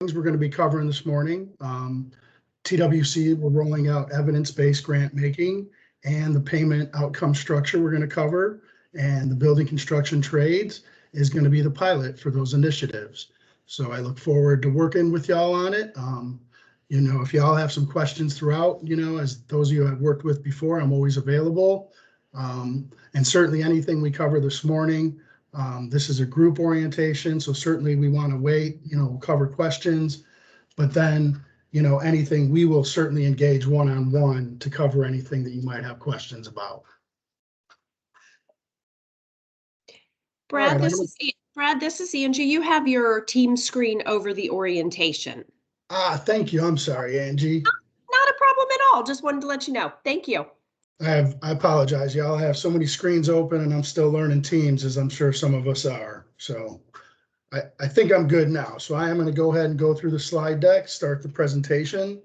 things we're going to be covering this morning. TWC, we're rolling out evidence-based grant making and the payment outcome structure we're going to cover. And the building construction trades is going to be the pilot for those initiatives. So I look forward to working with y'all on it. If y'all have some questions throughout, as those of you I've worked with before, I'm always available. And certainly anything we cover this morning, this is a group orientation, so certainly we want to wait, cover questions, but then, anything we will certainly engage one-on-one to cover anything that you might have questions about. Brad, this is Angie. You have your team screen over the orientation. Thank you. I'm sorry, Angie. Not a problem at all. Just wanted to let you know. Thank you. I apologize, y'all. I have so many screens open and I'm still learning Teams, as I'm sure some of us are. So I think I'm good now. So I am going to go ahead and go through the slide deck, start the presentation.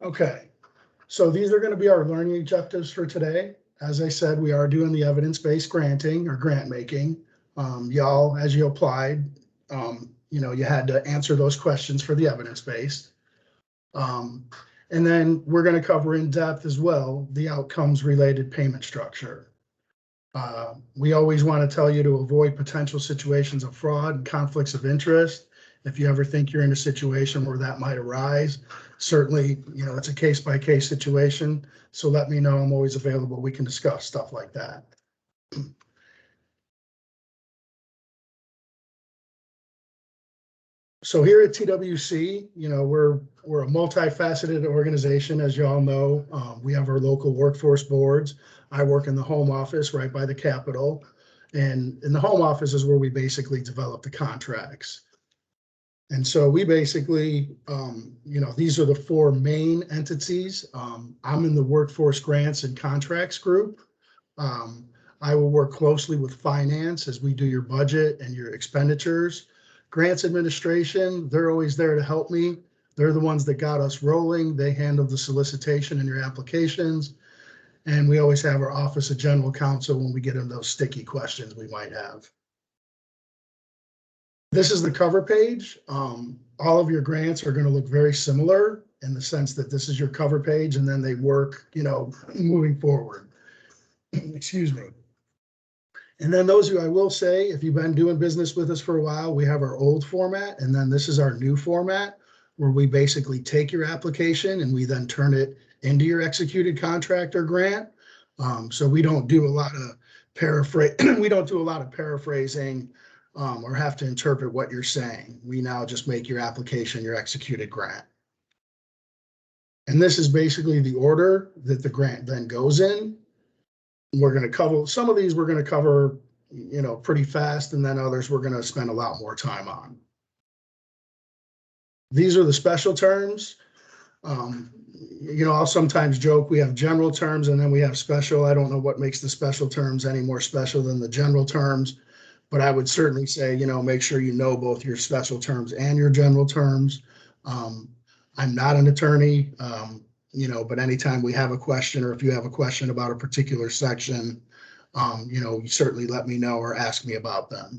Okay, so these are going to be our learning objectives for today. As I said, we are doing the evidence-based granting or grant making. Y'all, as you applied, you had to answer those questions for the evidence-based. And then we're going to cover in depth as well the outcomes related payment structure. We always want to tell you to avoid potential situations of fraud and conflicts of interest. If you ever think you're in a situation where that might arise, certainly, it's a case-by-case situation. So let me know. I'm always available. We can discuss stuff like that. So here at TWC, we're a multifaceted organization, as you all know. We have our local workforce boards. I work in the home office right by the Capitol. And in the home office is where we basically develop the contracts. And so we basically, these are the four main entities. I'm in the workforce grants and contracts group. I will work closely with finance as we do your budget and your expenditures. Grants administration, they're always there to help me. They're the ones that got us rolling. They handle the solicitation and your applications. And we always have our Office of General Counsel when we get into those sticky questions we might have. This is the cover page. All of your grants are going to look very similar in the sense that this is your cover page and then they work, moving forward. Excuse me. And then those of you, I will say, if you've been doing business with us for a while, we have our old format, and then this is our new format where we basically take your application and we then turn it into your executed contract or grant. So we don't do a lot of paraphrasing or have to interpret what you're saying. We now just make your application your executed grant. And this is basically the order that the grant then goes in. We're going to cover some of these. We're going to cover, pretty fast, and then others we're going to spend a lot more time on. These are the special terms. I'll sometimes joke we have general terms and then we have special. I don't know what makes the special terms any more special than the general terms, but I would certainly say, make sure you know both your special terms and your general terms. I'm not an attorney. But anytime we have a question or if you have a question about a particular section, you certainly let me know or ask me about them.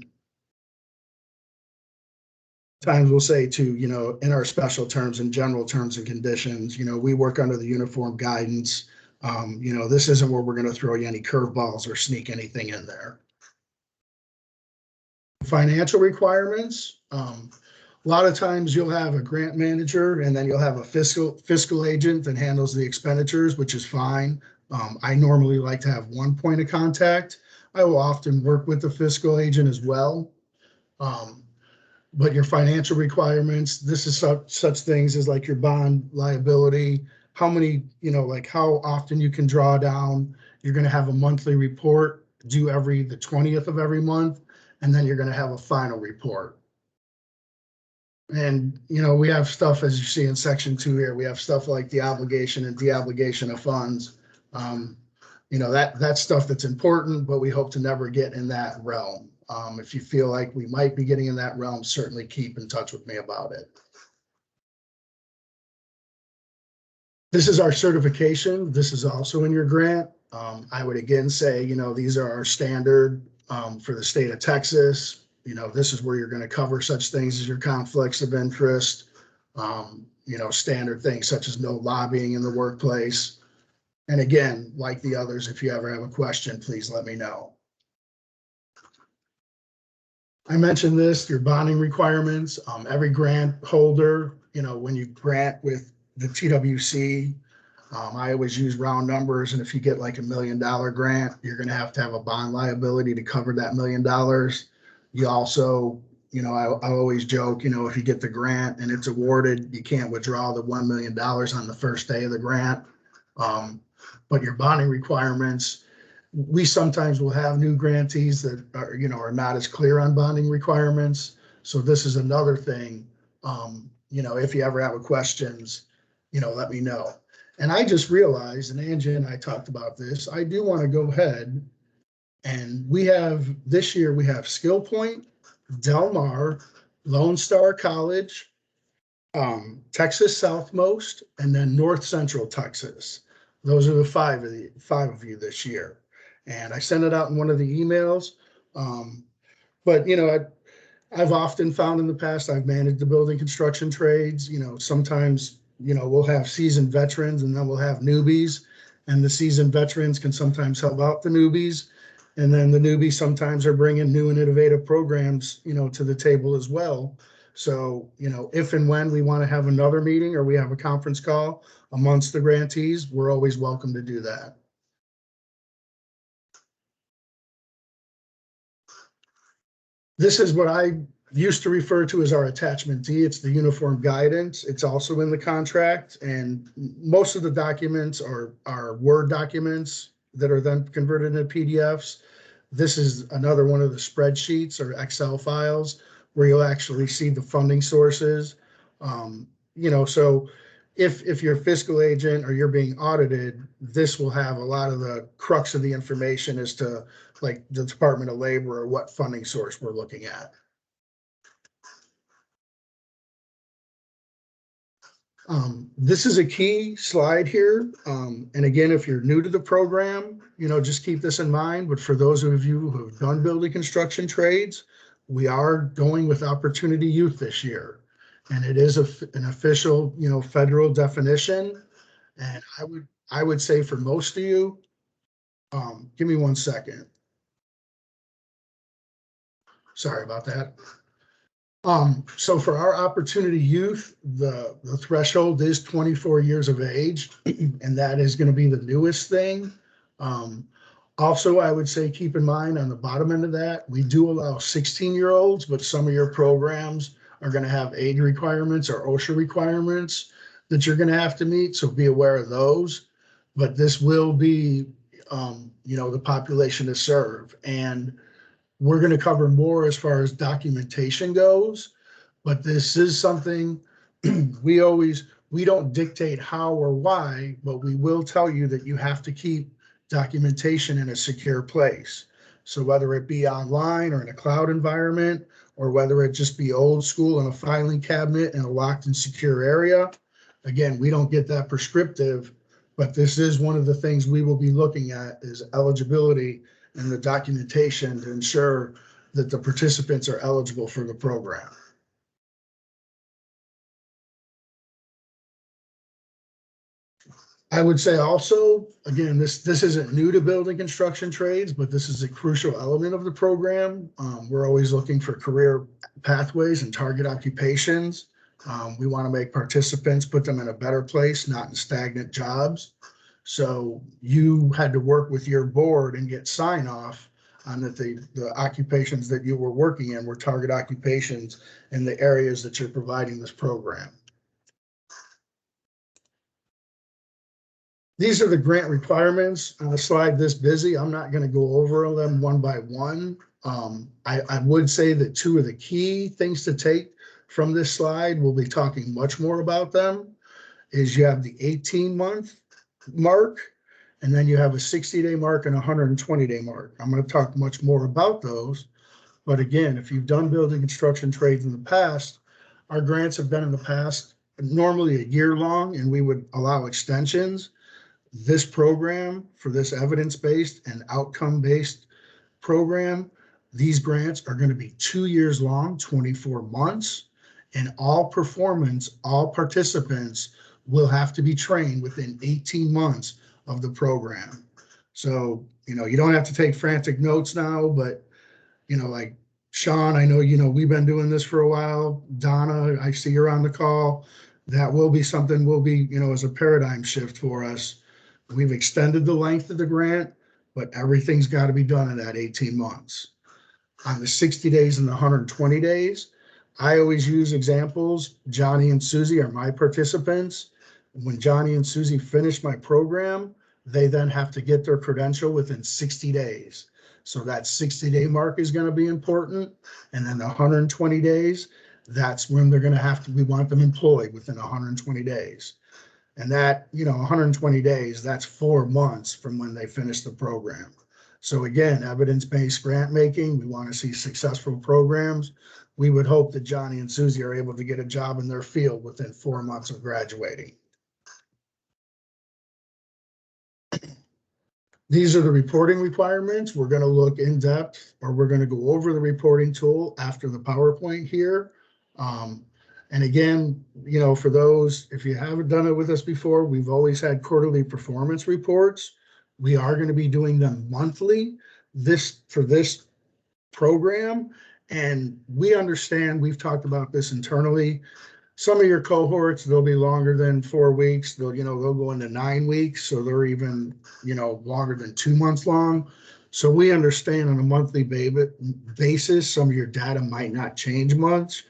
Times we'll say too, in our special terms and general terms and conditions, we work under the uniform guidance. This isn't where we're going to throw you any curveballs or sneak anything in there. Financial requirements. A lot of times you'll have a grant manager and then you'll have a fiscal agent that handles the expenditures, which is fine. I normally like to have one point of contact. I will often work with the fiscal agent as well. But your financial requirements, this is such things as like your bond liability, how many, how often you can draw down. You're going to have a monthly report due the 20th of every month, and then you're going to have a final report. And, we have stuff, as you see in section 2 here, we have stuff like the obligation and de-obligation of funds. That's stuff that's important, but we hope to never get in that realm. If you feel like we might be getting in that realm, certainly keep in touch with me about it. This is our certification. This is also in your grant. I would again say, these are our standard for the state of Texas. You know, this is where you're going to cover such things as your conflicts of interest, you know, standard things such as no lobbying in the workplace. And again, like the others, if you ever have a question, please let me know. I mentioned this, your bonding requirements. Every grant holder, you know, when you grant with the TWC, I always use round numbers. And if you get like $1 million grant, you're going to have a bond liability to cover that $1 million. You also, you know, I always joke, you know, if you get the grant and it's awarded, you can't withdraw the $1 million on the first day of the grant. But your bonding requirements, we sometimes will have new grantees that are, you know, are not as clear on bonding requirements. So this is another thing, you know, if you ever have questions, you know, let me know. And I just realized, and Angie and I talked about this, I do want to go ahead and we have, this year we have Skill Point, Del Mar, Lone Star College, Texas Southmost, and then North Central Texas. Those are the five of you this year. And I sent it out in one of the emails. But, you know, I've often found in the past, I've managed the building construction trades, you know, sometimes, you know, we'll have seasoned veterans and then we'll have newbies, and the seasoned veterans can sometimes help out the newbies. And then the newbies sometimes are bringing new and innovative programs, you know, to the table as well. So, you know, if and when we want to have another meeting or we have a conference call amongst the grantees, we're always welcome to do that. This is what I used to refer to as our attachment D. It's the uniform guidance. It's also in the contract, and most of the documents are Word documents that are then converted into PDFs. This is another one of the spreadsheets or Excel files where you'll actually see the funding sources. You know, so if you're a fiscal agent or you're being audited, this will have a lot of the crux of the information as to like the Department of Labor or what funding source we're looking at. This is a key slide here. And again, if you're new to the program, you know, just keep this in mind. But for those of you who have done building construction trades, we are going with Opportunity Youth this year. And it is an official, you know, federal definition. And I would say for most of you, give me 1 second. Sorry about that. So for our Opportunity Youth, the threshold is 24 years of age, and that is going to be the newest thing. Also, I would say keep in mind on the bottom end of that, we do allow 16-year-olds, but some of your programs are going to have age requirements or OSHA requirements that you're going to have to meet. So be aware of those. But this will be, you know, the population to serve. And we're going to cover more as far as documentation goes. But this is something we don't dictate how or why, but we will tell you that you have to keep documentation in a secure place. So whether it be online or in a cloud environment, or whether it just be old school in a filing cabinet in a locked and secure area, again, we don't get that prescriptive, but this is one of the things we will be looking at is eligibility and the documentation to ensure that the participants are eligible for the program. I would say also, again, this isn't new to building construction trades, but this is a crucial element of the program. We're always looking for career pathways and target occupations. We want to make participants, put them in a better place, not in stagnant jobs. So you had to work with your board and get sign off on that the occupations that you were working in were target occupations in the areas that you're providing this program. These are the grant requirements. On a slide this busy, I'm not going to go over them one by one. I would say that two of the key things to take from this slide, we'll be talking much more about them, is you have the 18-month mark, and then you have a 60-day mark and a 120-day mark. I'm going to talk much more about those. But again, if you've done building construction trades in the past, our grants have been in the past normally a year long, and we would allow extensions. This program, for this evidence-based and outcome-based program, These grants are going to be 2 years long, 24 months, and all participants will have to be trained within 18 months of the program. So, you don't have to take frantic notes now, but, like Sean, I know, we've been doing this for a while. Donna, I see you're on the call. That will be something will be, as a paradigm shift for us. We've extended the length of the grant, but everything's got to be done in that 18 months. On the 60 days and the 120 days, I always use examples. Johnny and Susie are my participants. When Johnny and Susie finish my program, they then have to get their credential within 60 days. So that 60-day mark is going to be important. And then the 120 days, that's when they're going to have to, we want them employed within 120 days. And that, 120 days, that's 4 months from when they finish the program. So again, evidence-based grant making, we want to see successful programs. We would hope that Johnny and Susie are able to get a job in their field within 4 months of graduating. These are the reporting requirements. We're going to look in depth, or we're going to go over the reporting tool after the PowerPoint here. And again, for those, if you haven't done it with us before, we've always had quarterly performance reports. We are going to be doing them monthly for this program. And we understand, we've talked about this internally. Some of your cohorts, they'll be longer than 4 weeks. They'll go into 9 weeks. So they're even, longer than 2 months long. So we understand on a monthly basis, some of your data might not change much,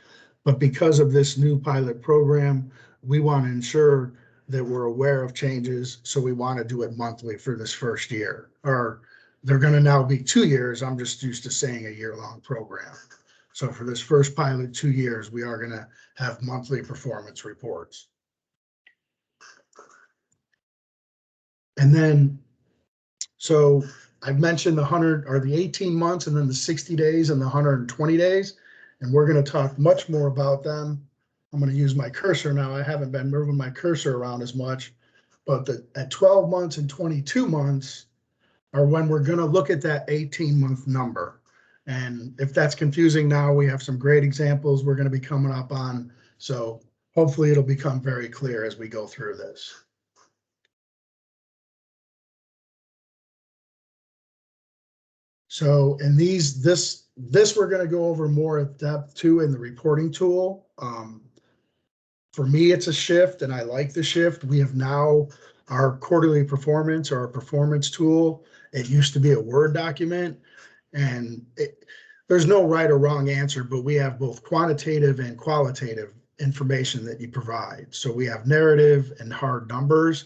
but because of this new pilot program, we want to ensure that we're aware of changes. So we want to do it monthly for this first year, or they're going to now be 2 years. I'm just used to saying a year-long program. So for this first pilot 2 years, we are going to have monthly performance reports. And then, so I've mentioned the 18 months and then the 60 days and the 120 days, and we're going to talk much more about them. I'm going to use my cursor now. I haven't been moving my cursor around as much, but at 12 months and 22 months are when we're going to look at that 18-month number. And if that's confusing now, we have some great examples we're going to be coming up on. So hopefully it'll become very clear as we go through this. So, and this we're going to go over more in depth too in the reporting tool. For me, it's a shift, and I like the shift. We have now our quarterly performance, or our performance tool. It used to be a Word document, and there's no right or wrong answer, but we have both quantitative and qualitative information that you provide. So we have narrative and hard numbers,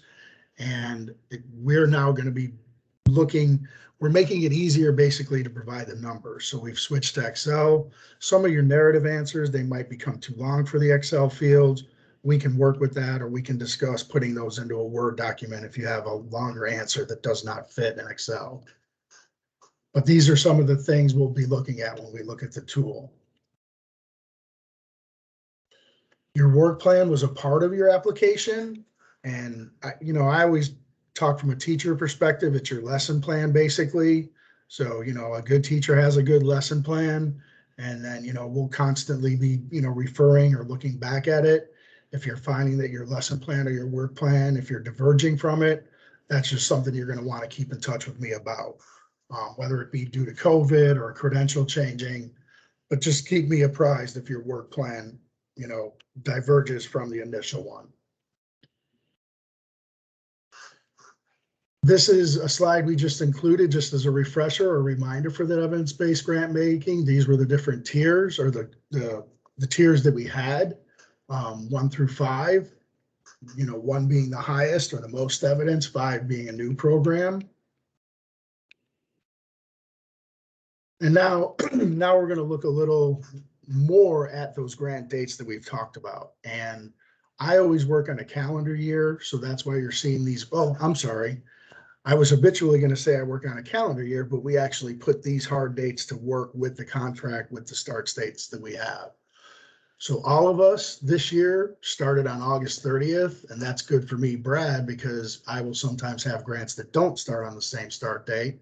and we're now going to be we're making it easier basically to provide the numbers. So we've switched to Excel. Some of your narrative answers, they might become too long for the Excel fields. We can work with that, or we can discuss putting those into a Word document if you have a longer answer that does not fit in Excel. But these are some of the things we'll be looking at when we look at the tool. Your work plan was a part of your application. And I always talk from a teacher perspective. It's your lesson plan, basically. So, a good teacher has a good lesson plan, and then, we'll constantly be, referring or looking back at it. If you're finding that your lesson plan or your work plan, if you're diverging from it, that's just something you're going to want to keep in touch with me about, whether it be due to COVID or credential changing, but just keep me apprised if your work plan, diverges from the initial one. This is a slide we just included just as a refresher or reminder for the evidence-based grant making. These were the different tiers, or the tiers that we had, 1 through 5, 1 being the highest or the most evidence, 5 being a new program. And now we're going to look a little more at those grant dates that we've talked about. And I always work on a calendar year, so that's why you're seeing these. Oh, I'm sorry. I was habitually going to say I work on a calendar year, but we actually put these hard dates to work with the contract, with the start dates that we have. So all of us this year started on August 30th, and that's good for me, Brad, because I will sometimes have grants that don't start on the same start date.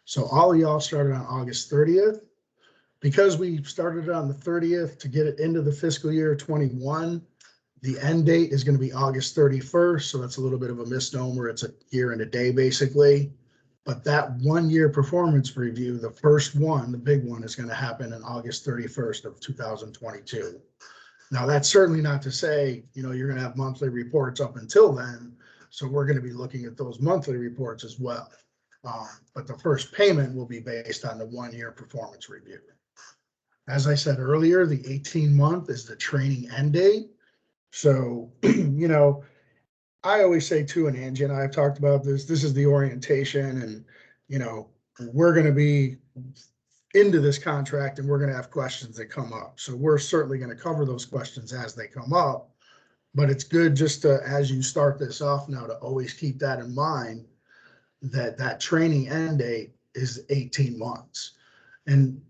So all of y'all started on August 30th. Because we started it on the 30th to get it into the fiscal year 21, the end date is going to be August 31st. So that's a little bit of a misnomer. It's a year and a day, basically. But that 1 year performance review, the first one, the big one, is going to happen in August 31st of 2022. Now, that's certainly not to say, you're going to have monthly reports up until then. So we're going to be looking at those monthly reports as well. But the first payment will be based on the 1 year performance review. As I said earlier, the 18-month is the training end date. So, I always say too, and Angie and I have talked about this is the orientation, and, we're going to be into this contract and we're going to have questions that come up. So we're certainly going to cover those questions as they come up. But it's good just to, as you start this off now, to always keep that in mind, that training end date is 18 months. And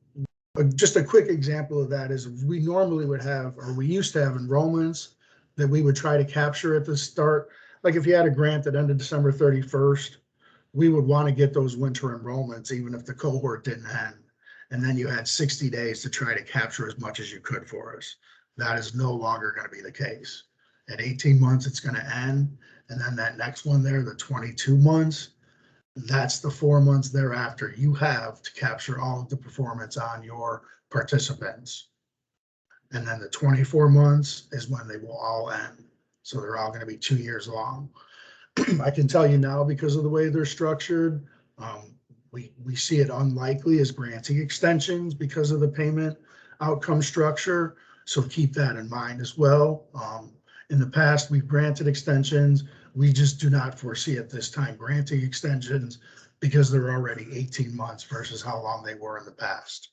just a quick example of that is we normally would have, or we used to have, enrollments that we would try to capture at the start. Like if you had a grant that ended December 31st, we would want to get those winter enrollments, even if the cohort didn't end. And then you had 60 days to try to capture as much as you could for us. That is no longer going to be the case. At 18 months, it's going to end. And then that next one there, the 22 months, that's the 4 months thereafter you have to capture all of the performance on your participants. And then the 24 months is when they will all end. So they're all going to be 2 years long. I can tell you now, because of the way they're structured, we see it unlikely as grantee extensions because of the payment outcome structure. So keep that in mind as well. In the past, we've granted extensions. We just do not foresee at this time granting extensions because they're already 18 months versus how long they were in the past.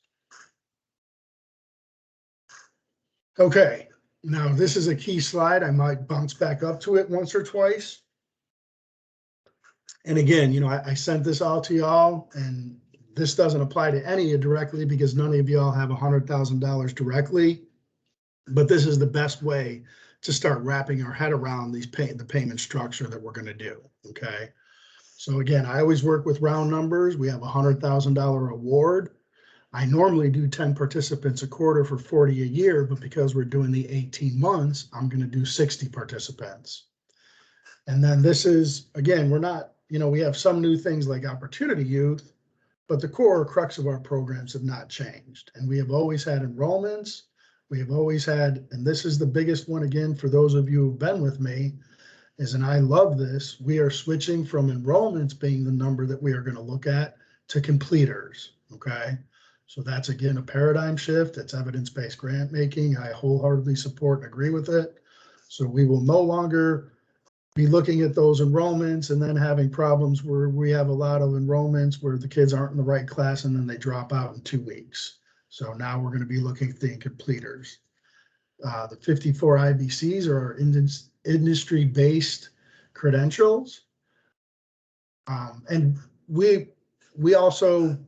Okay, now this is a key slide. I might bounce back up to it once or twice. And again, I sent this all to y'all, and this doesn't apply to any of you directly because none of y'all have $100,000 directly. But this is the best way to start wrapping our head around the payment structure that we're going to do. Okay. So again, I always work with round numbers. We have a $100,000 award. I normally do 10 participants a quarter for 40 a year, but because we're doing the 18 months, I'm going to do 60 participants. And then this is, again, we're not, we have some new things like Opportunity Youth, but the core crux of our programs have not changed. And we have always had enrollments. We have always had, and this is the biggest one again for those of you who've been with me, is, and I love this, we are switching from enrollments being the number that we are going to look at to completers, okay? So that's, again, a paradigm shift. It's evidence-based grant making. I wholeheartedly support and agree with it. So we will no longer be looking at those enrollments and then having problems where we have a lot of enrollments where the kids aren't in the right class and then they drop out in 2 weeks. So now we're going to be looking at the incompleters. The 54 IBCs are our industry-based credentials. And we also,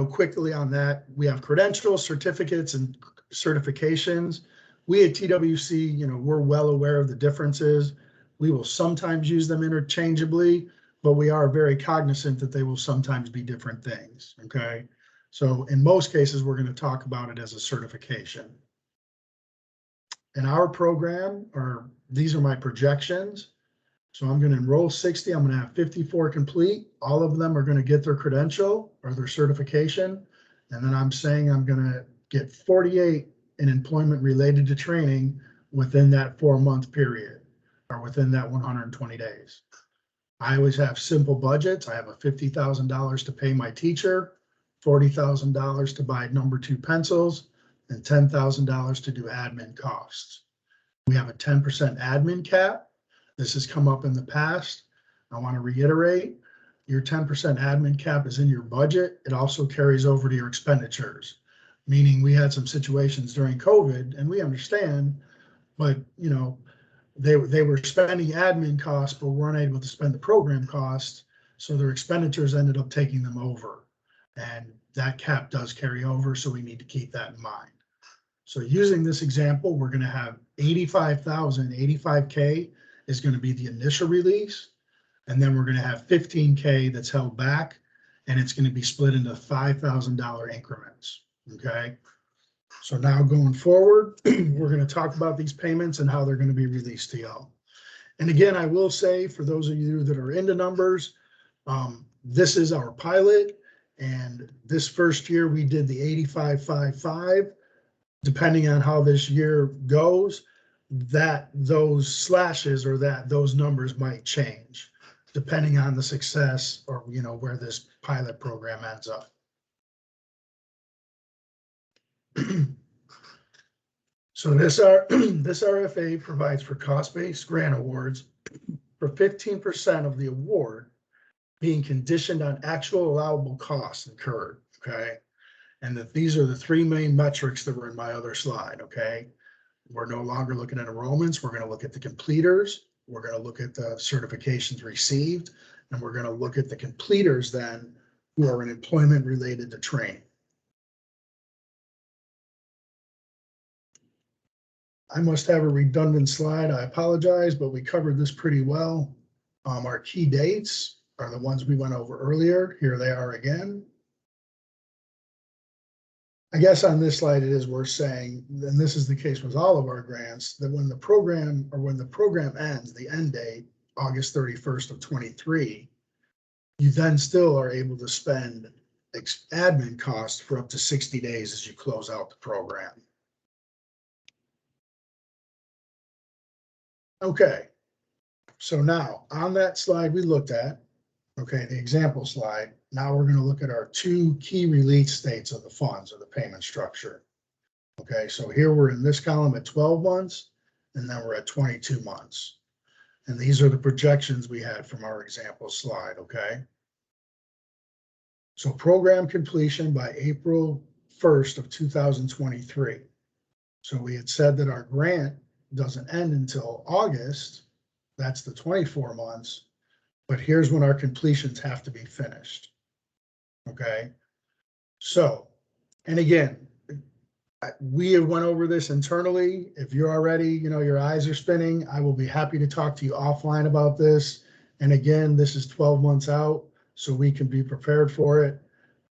quickly on that, we have credentials, certificates, and certifications. We at TWC, we're well aware of the differences. We will sometimes use them interchangeably, but we are very cognizant that they will sometimes be different things, okay? So in most cases, we're going to talk about it as a certification. In our program, these are my projections. So I'm going to enroll 60. I'm going to have 54 complete. All of them are going to get their credential or their certification. And then I'm saying I'm going to get 48 in employment related to training within that 4-month period or within that 120 days. I always have simple budgets. I have a $50,000 to pay my teacher, $40,000 to buy number 2 pencils, and $10,000 to do admin costs. We have a 10% admin cap. This has come up in the past. I want to reiterate, your 10% admin cap is in your budget. It also carries over to your expenditures, meaning we had some situations during COVID, and we understand, but they were spending admin costs, but weren't able to spend the program costs. So their expenditures ended up taking them over. And that cap does carry over, so we need to keep that in mind. So using this example, we're going to have 85,000, 85K is going to be the initial release. And then we're going to have 15K that's held back, and it's going to be split into $5,000 increments. Okay. So now going forward, we're going to talk about these payments and how they're going to be released to y'all. And again, I will say for those of you that are into numbers, this is our pilot. And this first year we did the 8555. Depending on how this year goes, that those slashes or those numbers might change depending on the success or, you know, where this pilot program ends up. So this RFA provides for cost-based grant awards for 15% of the award being conditioned on actual allowable costs incurred, okay? And that these are the three main metrics that were in my other slide, okay? We're no longer looking at enrollments. We're going to look at the completers. We're going to look at the certifications received, and we're going to look at the completers then who are in employment related to training. I must have a redundant slide. I apologize, but we covered this pretty well. Our key dates are the ones we went over earlier. Here they are again. I guess on this slide, it is worth saying, and this is the case with all of our grants, that when the program ends, the end date, August 31st of 23, you then still are able to spend admin costs for up to 60 days as you close out the program. Okay, so now on that slide we looked at, okay, the example slide, now we're going to look at our two key release states of the funds or the payment structure. Okay, so here we're in this column at 12 months, and then we're at 22 months. And these are the projections we had from our example slide, okay? So program completion by April 1st of 2023. So we had said that our grant doesn't end until August. That's the 24 months. But here's when our completions have to be finished. Okay. So, and again, we have went over this internally. If you're already, you know, your eyes are spinning, I will be happy to talk to you offline about this. And again, this is 12 months out, so we can be prepared for it.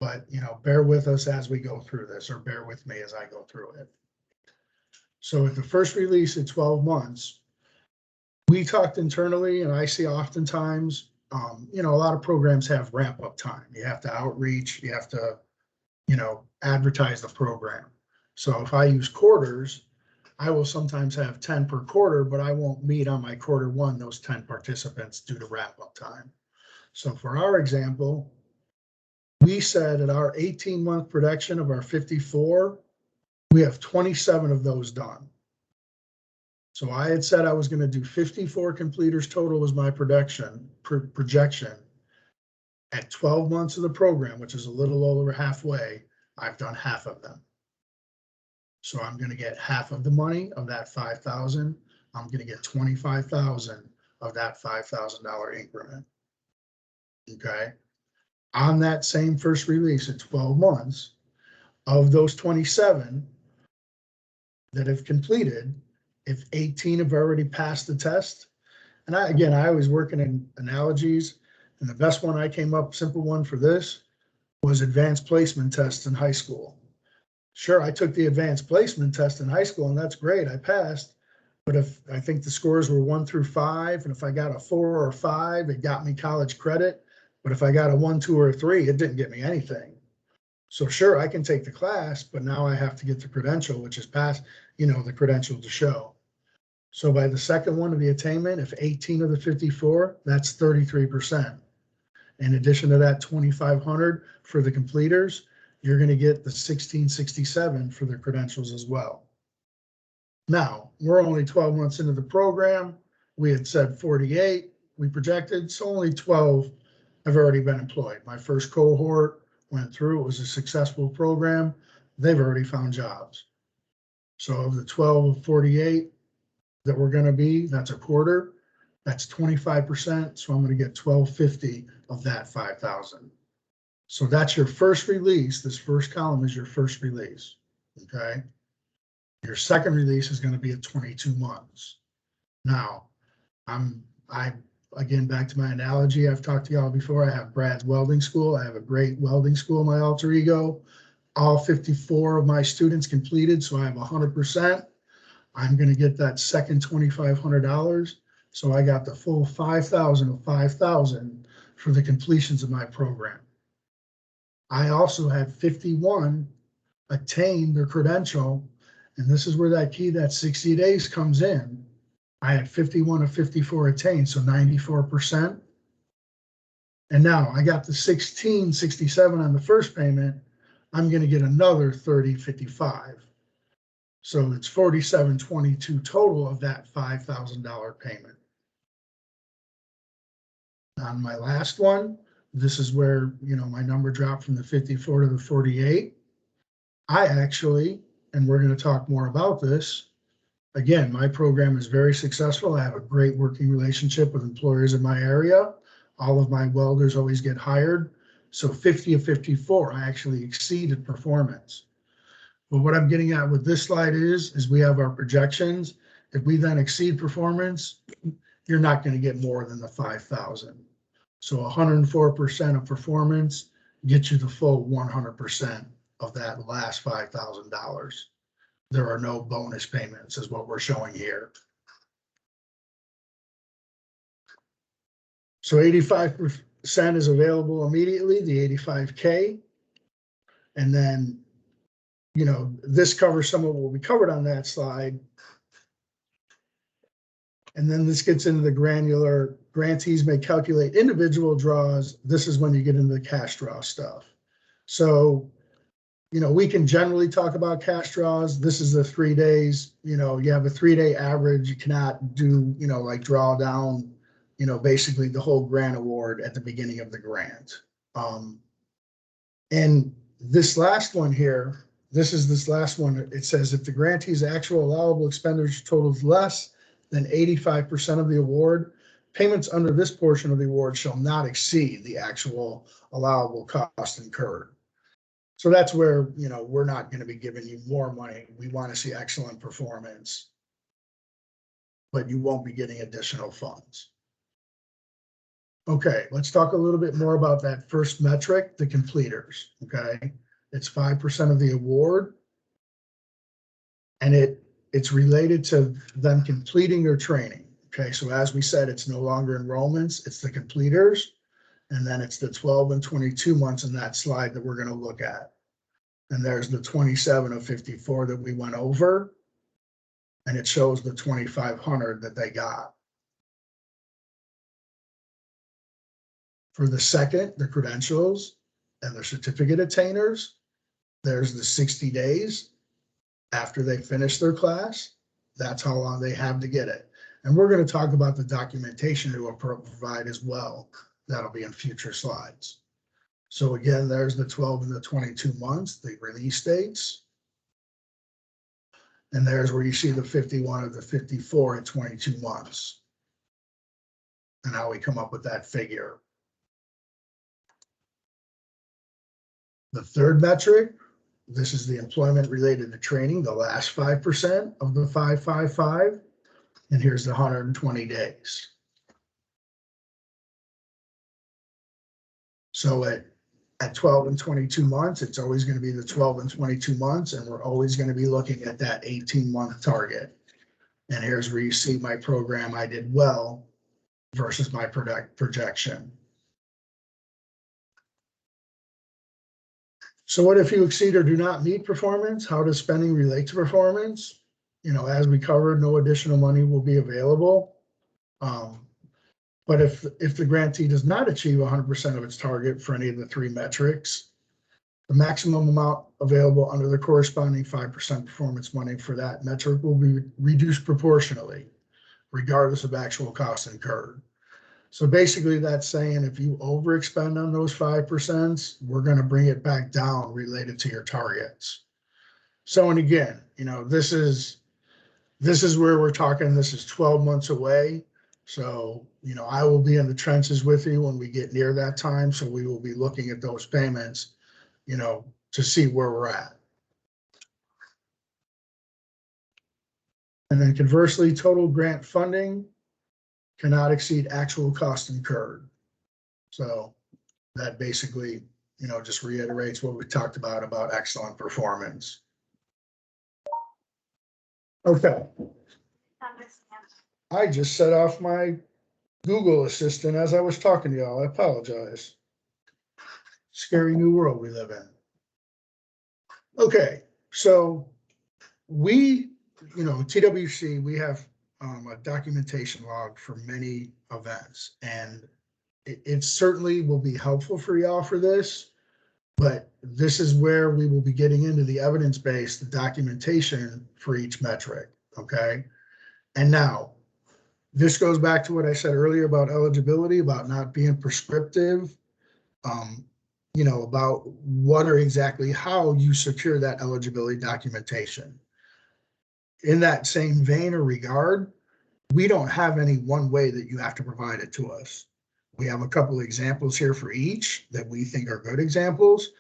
But, you know, bear with us as we go through this, or bear with me as I go through it. So at the first release at 12 months, we talked internally, and I see oftentimes, you know, a lot of programs have ramp up time. You have to outreach, you have to, you know, advertise the program. So if I use quarters, I will sometimes have 10 per quarter, but I won't meet on my quarter one those 10 participants due to wrap up time. So for our example, we said at our 18-month production of our 54, we have 27 of those done. So I had said I was going to do 54 completers total as my projection. At 12 months of the program, which is a little over halfway, I've done half of them. So I'm going to get half of the money of that 5,000. I'm going to get 25,000 of that $5,000 increment. Okay. On that same first release at 12 months, of those 27 that have completed, if 18 have already passed the test, and I always work in analogies, and the best one I came up, simple one for this, was advanced placement tests in high school. Sure, I took the advanced placement test in high school, and that's great, I passed. But if I think the scores were 1 through 5, and if I got a 4 or 5, it got me college credit. But if I got a 1, 2, or 3, it didn't get me anything. So sure, I can take the class, but now I have to get the credential, which is pass, you know, the credential to show. So by the second one of the attainment, if 18 of the 54, that's 33%. In addition to that 2,500 for the completers, you're going to get the 1,667 for the credentials as well. Now, we're only 12 months into the program. We had said 48, we projected, so only 12 have already been employed. My first cohort went through, it was a successful program. They've already found jobs. So of the 12 of 48 that we're going to be, that's a quarter, that's 25%. So I'm going to get 1,250 of that 5,000. So that's your first release. This first column is your first release. Okay. Your second release is going to be at 22 months. Now, again, back to my analogy, I've talked to y'all before. I have Brad's welding school. I have a great welding school, my alter ego. all 54 of my students completed, so I have 100%. I'm going to get that second $2,500. So I got the full 5,000 of 5,000 for the completions of my program. I also had 51 attain their credential, and this is where that key, that 60 days comes in. I had 51 of 54 attained, so 94%. And now I got the 1667 on the first payment. I'm going to get another 3055. So it's 4722 total of that $5,000 payment. On my last one, this is where, my number dropped from the 54 to the 48. I actually, and we're going to talk more about this, again, my program is very successful. I have a great working relationship with employers in my area. All of my welders always get hired. So 50 of 54, I actually exceeded performance. But what I'm getting at with this slide is we have our projections. If we then exceed performance, you're not going to get more than the 5,000. So 104% of performance gets you the full 100% of that last $5,000. There are no bonus payments is what we're showing here. So 85% is available immediately, the 85K. And then, this covers some of what we covered on that slide. And then this gets into the granular. Grantees may calculate individual draws. This is when you get into the cash draw stuff. So, we can generally talk about cash draws. This is the 3 days. You have a 3-day average. You cannot do, like draw down, basically the whole grant award at the beginning of the grant. And this last one here, this last one, it says if the grantee's actual allowable expenditure totals less than 85% of the award, payments under this portion of the award shall not exceed the actual allowable cost incurred. So that's where, we're not going to be giving you more money. We want to see excellent performance, but you won't be getting additional funds. Okay, let's talk a little bit more about that first metric, the completers. Okay, it's 5% of the award, and it's related to them completing their training. Okay, so as we said, it's no longer enrollments, it's the completers, and then it's the 12 and 22 months in that slide that we're going to look at. And there's the 27 of 54 that we went over, and it shows the 2,500 that they got. For the second, the credentials and the certificate attainers, there's the 60 days after they finish their class. That's how long they have to get it. And we're going to talk about the documentation it will provide as well. That'll be in future slides. So again, there's the 12 and the 22 months, the release dates. And there's where you see the 51 of the 54 at 22 months. And how we come up with that figure. The third metric, this is the employment related to training, the last 5% of the 555. And here's the 120 days. So at 12 and 22 months, it's always going to be the 12 and 22 months, and we're always going to be looking at that 18-month target. And here's where you see my program, I did well versus my projection. So what if you exceed or do not meet performance? How does spending relate to performance? As we covered, no additional money will be available. But if the grantee does not achieve 100% of its target for any of the 3 metrics, the maximum amount available under the corresponding 5% performance money for that metric will be reduced proportionally, regardless of actual costs incurred. So basically that's saying if you overexpend on those 5%, we're going to bring it back down related to your targets. So, and again, this is where we're talking, this is 12 months away. So, I will be in the trenches with you when we get near that time. So we will be looking at those payments, to see where we're at. And then conversely, total grant funding cannot exceed actual cost incurred. So that basically just reiterates what we talked about excellent performance. Okay. I just set off my Google Assistant as I was talking to y'all. I apologize. Scary new world we live in. Okay, so we, TWC, we have a documentation log for many events, and it certainly will be helpful for y'all for this, but this is where we will be getting into the evidence-based documentation for each metric, okay? And now, this goes back to what I said earlier about eligibility, about not being prescriptive, about what or exactly how you secure that eligibility documentation. In that same vein or regard, we don't have any one way that you have to provide it to us. We have a couple of examples here for each that we think are good examples,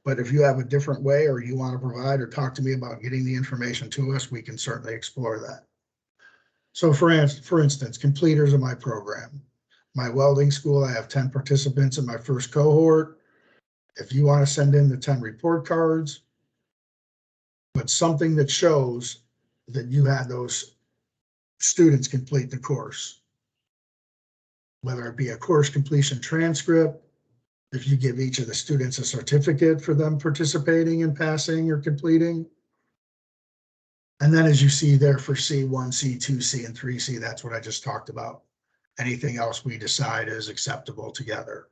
but if you have a different way or you want to provide or talk to me about getting the information to us, we can certainly explore that. So for instance, completers of my program. My welding school, I have 10 participants in my first cohort. If you want to send in the 10 report cards, but something that shows that you had those students complete the course, whether it be a course completion transcript, if you give each of the students a certificate for them participating and passing or completing. And then as you see there for C1, C2, C, and 3C, that's what I just talked about. Anything else we decide is acceptable together.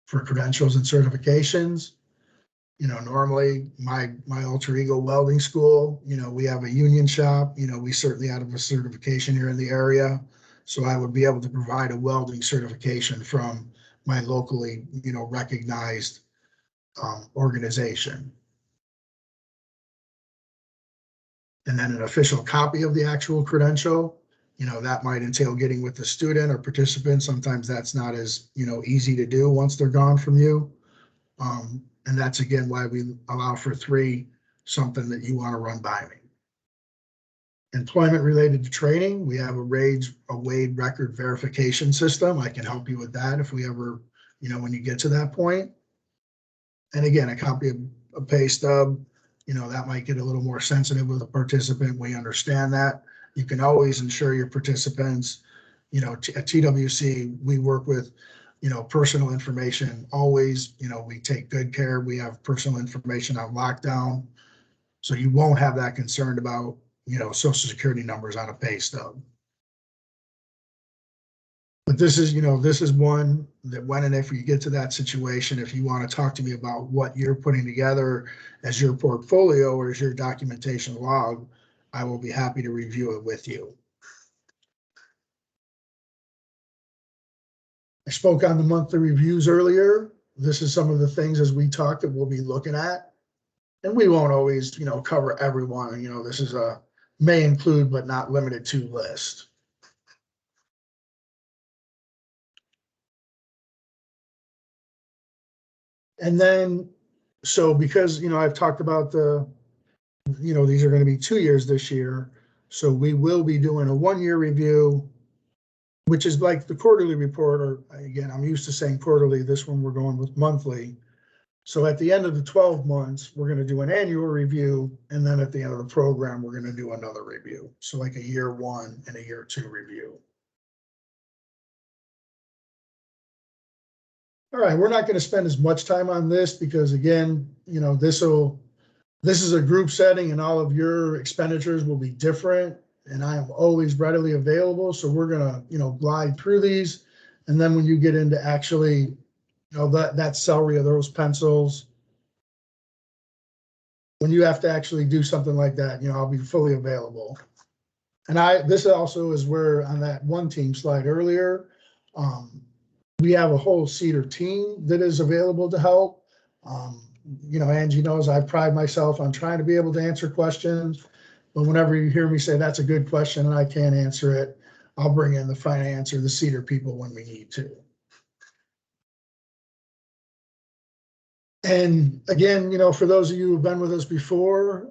For credentials and certifications, normally my alter ego welding school, we have a union shop, we certainly have a certification here in the area. So I would be able to provide a welding certification from my locally, recognized organization. And then an official copy of the actual credential, that might entail getting with the student or participant. Sometimes that's not as, easy to do once they're gone from you. And that's again why we allow for 3, something that you want to run by me. Employment related to training, we have a Wade record verification system. I can help you with that if we ever, when you get to that point. And again, a copy of a pay stub, that might get a little more sensitive with a participant. We understand that. You can always ensure your participants, at TWC, we work with, personal information always, we take good care. We have personal information on lockdown. So you won't have that concern about, social security numbers on a pay stub. But this is, this is one that when and if you get to that situation, if you want to talk to me about what you're putting together as your portfolio or as your documentation log, I will be happy to review it with you. I spoke on the monthly reviews earlier. This is some of the things as we talked that we'll be looking at. And we won't always, cover everyone. This is a may include but not limited to list. And then, so because, I've talked about these are going to be 2 years this year. So we will be doing a 1-year review, which is like the quarterly report, or again, I'm used to saying quarterly. This one we're going with monthly. So at the end of the 12 months, we're going to do an annual review. And then at the end of the program, we're going to do another review. So like a year 1 and a year 2 review. All right, we're not going to spend as much time on this because again, this is a group setting and all of your expenditures will be different. And I am always readily available. So we're going to, glide through these. And then when you get into actually, that salary of those pencils, when you have to actually do something like that, I'll be fully available. And this also is where on that one team slide earlier, we have a whole Cder team that is available to help. Angie knows I pride myself on trying to be able to answer questions, but whenever you hear me say that's a good question and I can't answer it, I'll bring in the finance or the Cder people when we need to. And again, for those of you who've been with us before,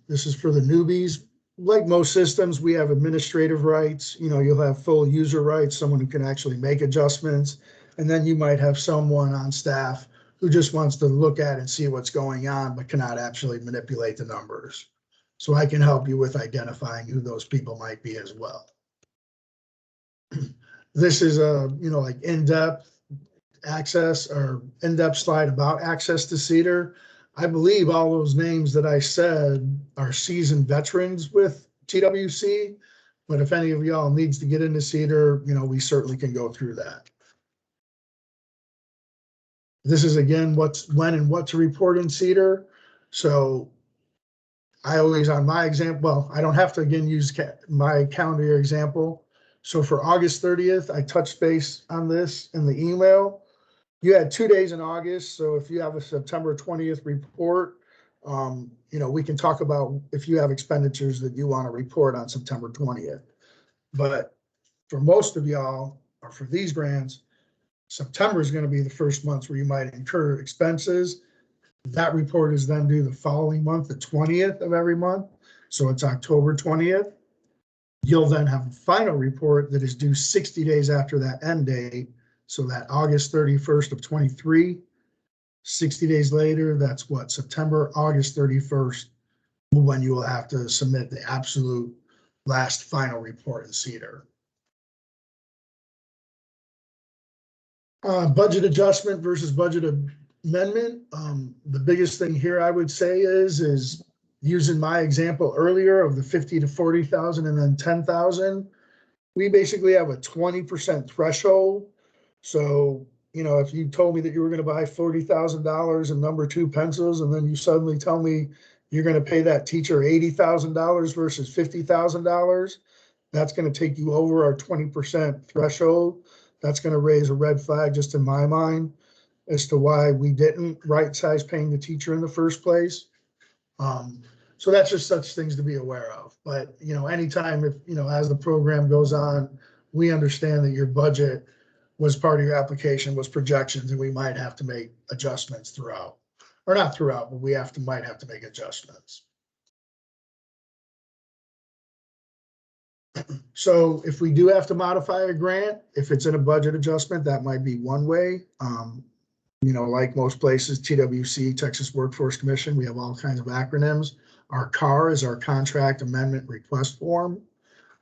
this is for the newbies. Like most systems, we have administrative rights. You'll have full user rights, someone who can actually make adjustments. And then you might have someone on staff who just wants to look at and see what's going on, but cannot actually manipulate the numbers. So I can help you with identifying who those people might be as well. This is a, like in-depth access or in-depth slide about access to Cder. I believe all those names that I said are seasoned veterans with TWC, but if any of y'all needs to get into Cder, we certainly can go through that. This is again, when and what to report in Cder. So I always, on my example, well, I don't have to again use my calendar year example. So for August 30th, I touched base on this in the email. You had 2 days in August. So if you have a September 20th report, we can talk about if you have expenditures that you want to report on September 20th. But for most of y'all, or for these grants, September is going to be the first month where you might incur expenses. That report is then due the following month, the 20th of every month. So it's October 20th. You'll then have a final report that is due 60 days after that end date. So that August 31st of 23, 60 days later, that's what, September, August 31st, when you will have to submit the absolute last final report in Cder. Budget adjustment versus budget amendment. The biggest thing here I would say is using my example earlier of the 50 to 40,000 and then 10,000. We basically have a 20% threshold. So, if you told me that you were going to buy $40,000 in number 2 pencils, and then you suddenly tell me you're going to pay that teacher $80,000 versus $50,000, that's going to take you over our 20% threshold. That's going to raise a red flag just in my mind as to why we didn't right size paying the teacher in the first place. So that's just such things to be aware of. But, anytime if, as the program goes on, we understand that your budget was part of your application, was projections, and we might have to make adjustments throughout. Or not throughout, but we might have to make adjustments. So if we do have to modify a grant, if it's in a budget adjustment, that might be one way. Like most places, TWC, Texas Workforce Commission, we have all kinds of acronyms. Our CAR is our Contract Amendment Request Form.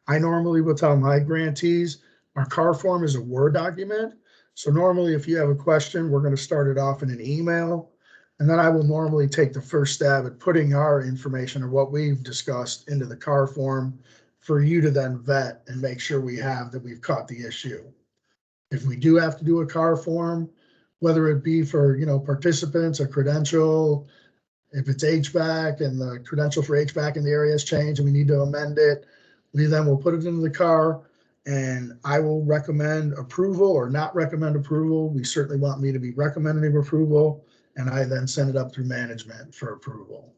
I normally will tell my grantees, our CAR form is a Word document. So normally if you have a question, we're going to start it off in an email. And then I will normally take the first stab at putting our information or what we've discussed into the CAR form for you to then vet and make sure we've caught the issue. If we do have to do a CAR form, whether it be for, participants, a credential, if it's HVAC and the credential for HVAC in the area has changed and we need to amend it, we then will put it into the CAR and I will recommend approval or not recommend approval. We certainly want me to be recommending approval, and I then send it up through management for approval.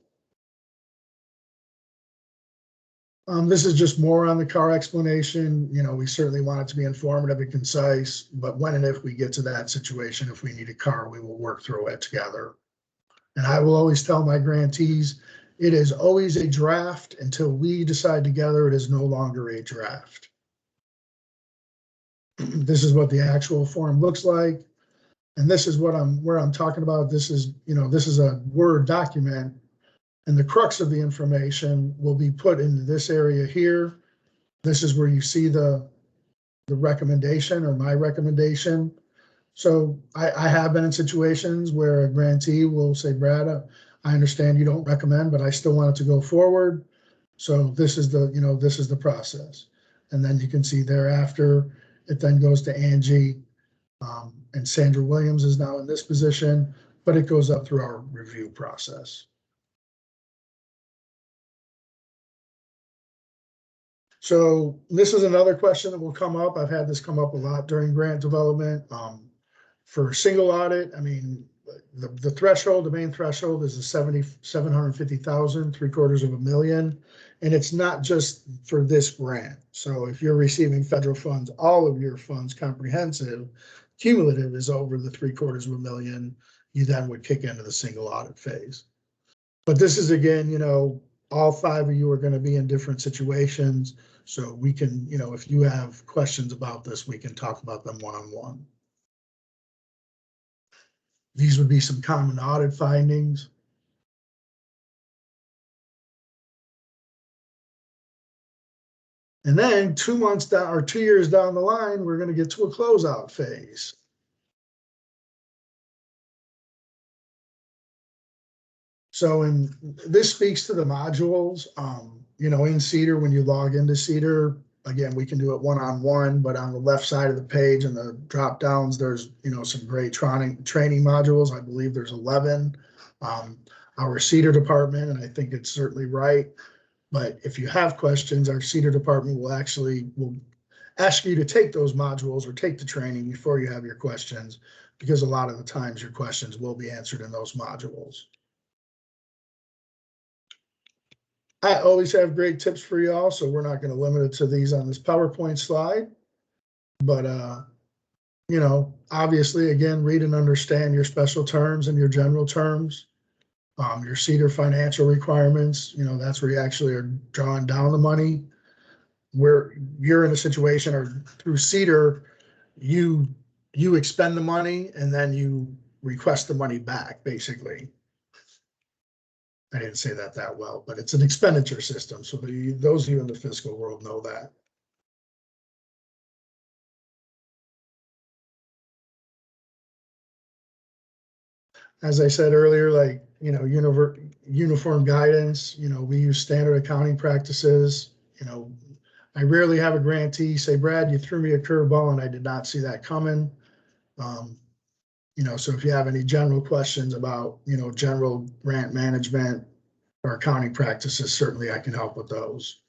This is just more on the CAR explanation. We certainly want it to be informative and concise, but when and if we get to that situation, if we need a CAR, we will work through it together. And I will always tell my grantees, it is always a draft until we decide together it is no longer a draft. This is what the actual form looks like. And this is where I'm talking about. This is, this is a Word document. And the crux of the information will be put into this area here. This is where you see the recommendation or my recommendation. So I have been in situations where a grantee will say, Brad, I understand you don't recommend, but I still want it to go forward. So this is the process. And then you can see thereafter, it then goes to Angie, and Sandra Williams is now in this position, but it goes up through our review process. So this is another question that will come up. I've had this come up a lot during grant development. For single audit, I mean, the threshold, the main threshold is a 750,000, $750,000. And it's not just for this grant. So if you're receiving federal funds, all of your funds, comprehensive, cumulative is over the $750,000, you then would kick into the single audit phase. But this is again, all 5 of you are going to be in different situations. So we can, if you have questions about this, we can talk about them one-on-one. These would be some common audit findings. And then 2 months down or 2 years down the line, we're going to get to a closeout phase. So this speaks to the modules. You know, in Cder, when you log into Cder, again, we can do it one-on-one, but on the left side of the page and the drop downs, there's, you know, some great training modules. I believe there's 11. Our Cder department, and I think it's certainly right, but if you have questions, our Cder department will ask you to take those modules or take the training before you have your questions, because a lot of the times your questions will be answered in those modules. I always have great tips for you all, so we're not going to limit it to these on this PowerPoint slide. But, you know, obviously, again, read and understand your special terms and your general terms. Your Cder financial requirements, you know, that's where you actually are drawing down the money. Where you're in a situation, or through Cder, you expend the money and then you request the money back, basically. I didn't say that well, but it's an expenditure system. So those of you in the fiscal world know that. As I said earlier, like, you know, uniform guidance, you know, we use standard accounting practices. You know, I rarely have a grantee say, Brad, you threw me a curveball and I did not see that coming. You know, so if you have any general questions about, you know, general grant management or accounting practices, certainly I can help with those.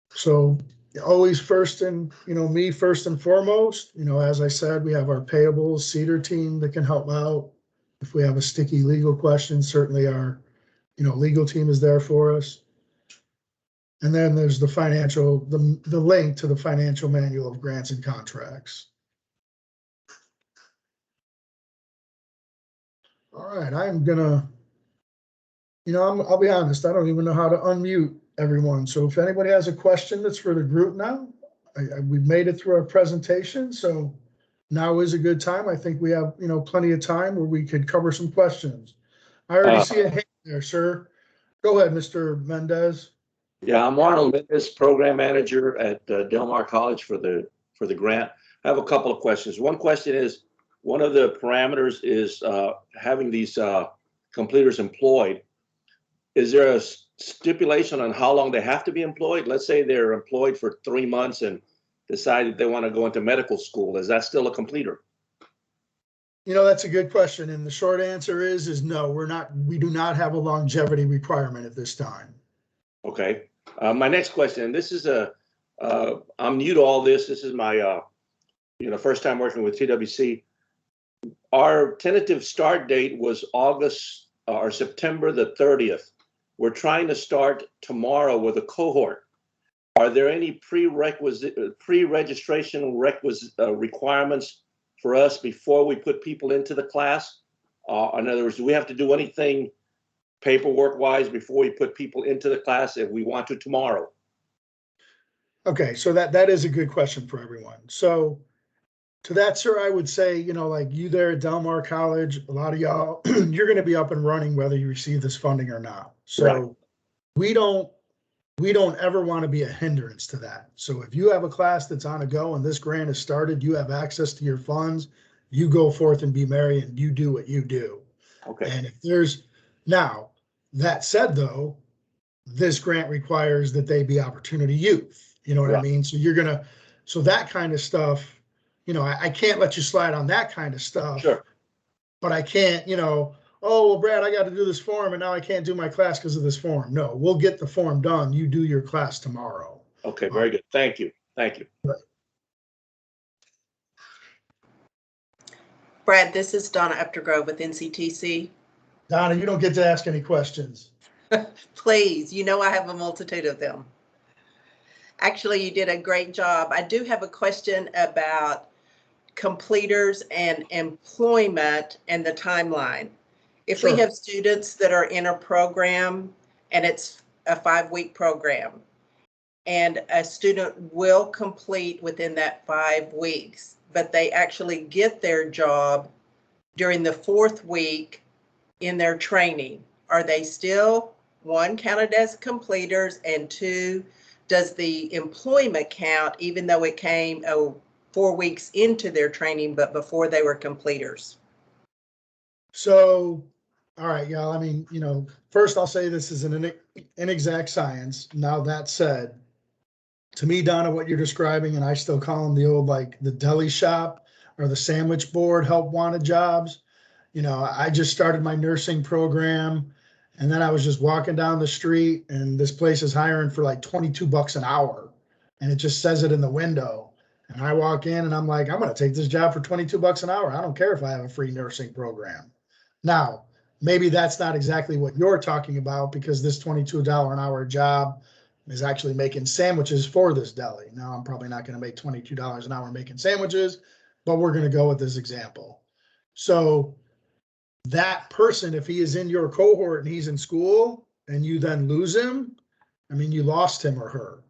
So always first and foremost, you know, as I said, we have our payables Cder team that can help out. If we have a sticky legal question, certainly our, you know, legal team is there for us. And then there's the the link to the financial manual of grants and contracts. All right, I'm gonna, you know, I'll be honest, I don't even know how to unmute everyone. So if anybody has a question that's for the group now, we've made it through our presentation. So now is a good time. I think we have, you know, plenty of time where we could cover some questions. I already see a hand there, sir. Go ahead, Mr. Mendez. Yeah, I'm Arnold Mendez, program manager at Del Mar College for the grant. I have a couple of questions. One question is, one of the parameters is having these completers employed. Is there a stipulation on how long they have to be employed? Let's say they're employed for 3 months and decided they want to go into medical school. Is that still a completer? You know, that's a good question. And the short answer is no, we do not have a longevity requirement at this time. Okay. My next question, and this is I'm new to all this. This is my, you know, first time working with TWC. Our tentative start date was August or September the 30th. We're trying to start tomorrow with a cohort. Are there any pre-registration requirements for us before we put people into the class? In other words, do we have to do anything paperwork-wise before we put people into the class if we want to tomorrow? Okay, so that is a good question for everyone. So to that, sir, I would say, you know, like you there at Del Mar College, a lot of y'all, you're going to be up and running whether you receive this funding or not. So right. we don't ever want to be a hindrance to that. So if you have a class that's on a go and this grant has started, you have access to your funds, you go forth and be merry and you do what you do. Okay. And if there's, now that said though, this grant requires that they be opportunity youth. You know what I mean? So so that kind of stuff, you know, I can't let you slide on that kind of stuff. Sure. But I can't, you know, oh, well, Brad, I got to do this form and now I can't do my class because of this form. No, we'll get the form done. You do your class tomorrow. Okay, very good. Thank you. Thank you. Right. Brad, this is Donna Uptergrove with NCTC. Donna, you don't get to ask any questions. Please, you know I have a multitude of them. Actually, you did a great job. I do have a question about completers and employment and the timeline. If Sure. we have students that are in a program and it's a 5-week program, and a student will complete within that 5 weeks, but they actually get their job during the 4th week in their training. Are they still, 1, counted as completers, and 2, does the employment count even though it came 4 weeks into their training but before they were completers? So, all right, y'all, I mean, first I'll say this is an inexact science. Now that said, to me, Donna, what you're describing, and I still call them the old, like the deli shop or the sandwich board help wanted jobs. I just started my nursing program, and then I was just walking down the street, and this place is hiring for like $22 an hour, and it just says it in the window. And I walk in and I'm like, I'm going to take this job for $22 an hour. I don't care if I have a free nursing program. Now, maybe that's not exactly what you're talking about, because this $22 an hour job is actually making sandwiches for this deli. Now, I'm probably not going to make $22 an hour making sandwiches, but we're going to go with this example. So that person, if he is in your cohort and he's in school and you then lose him, I mean, you lost him or her.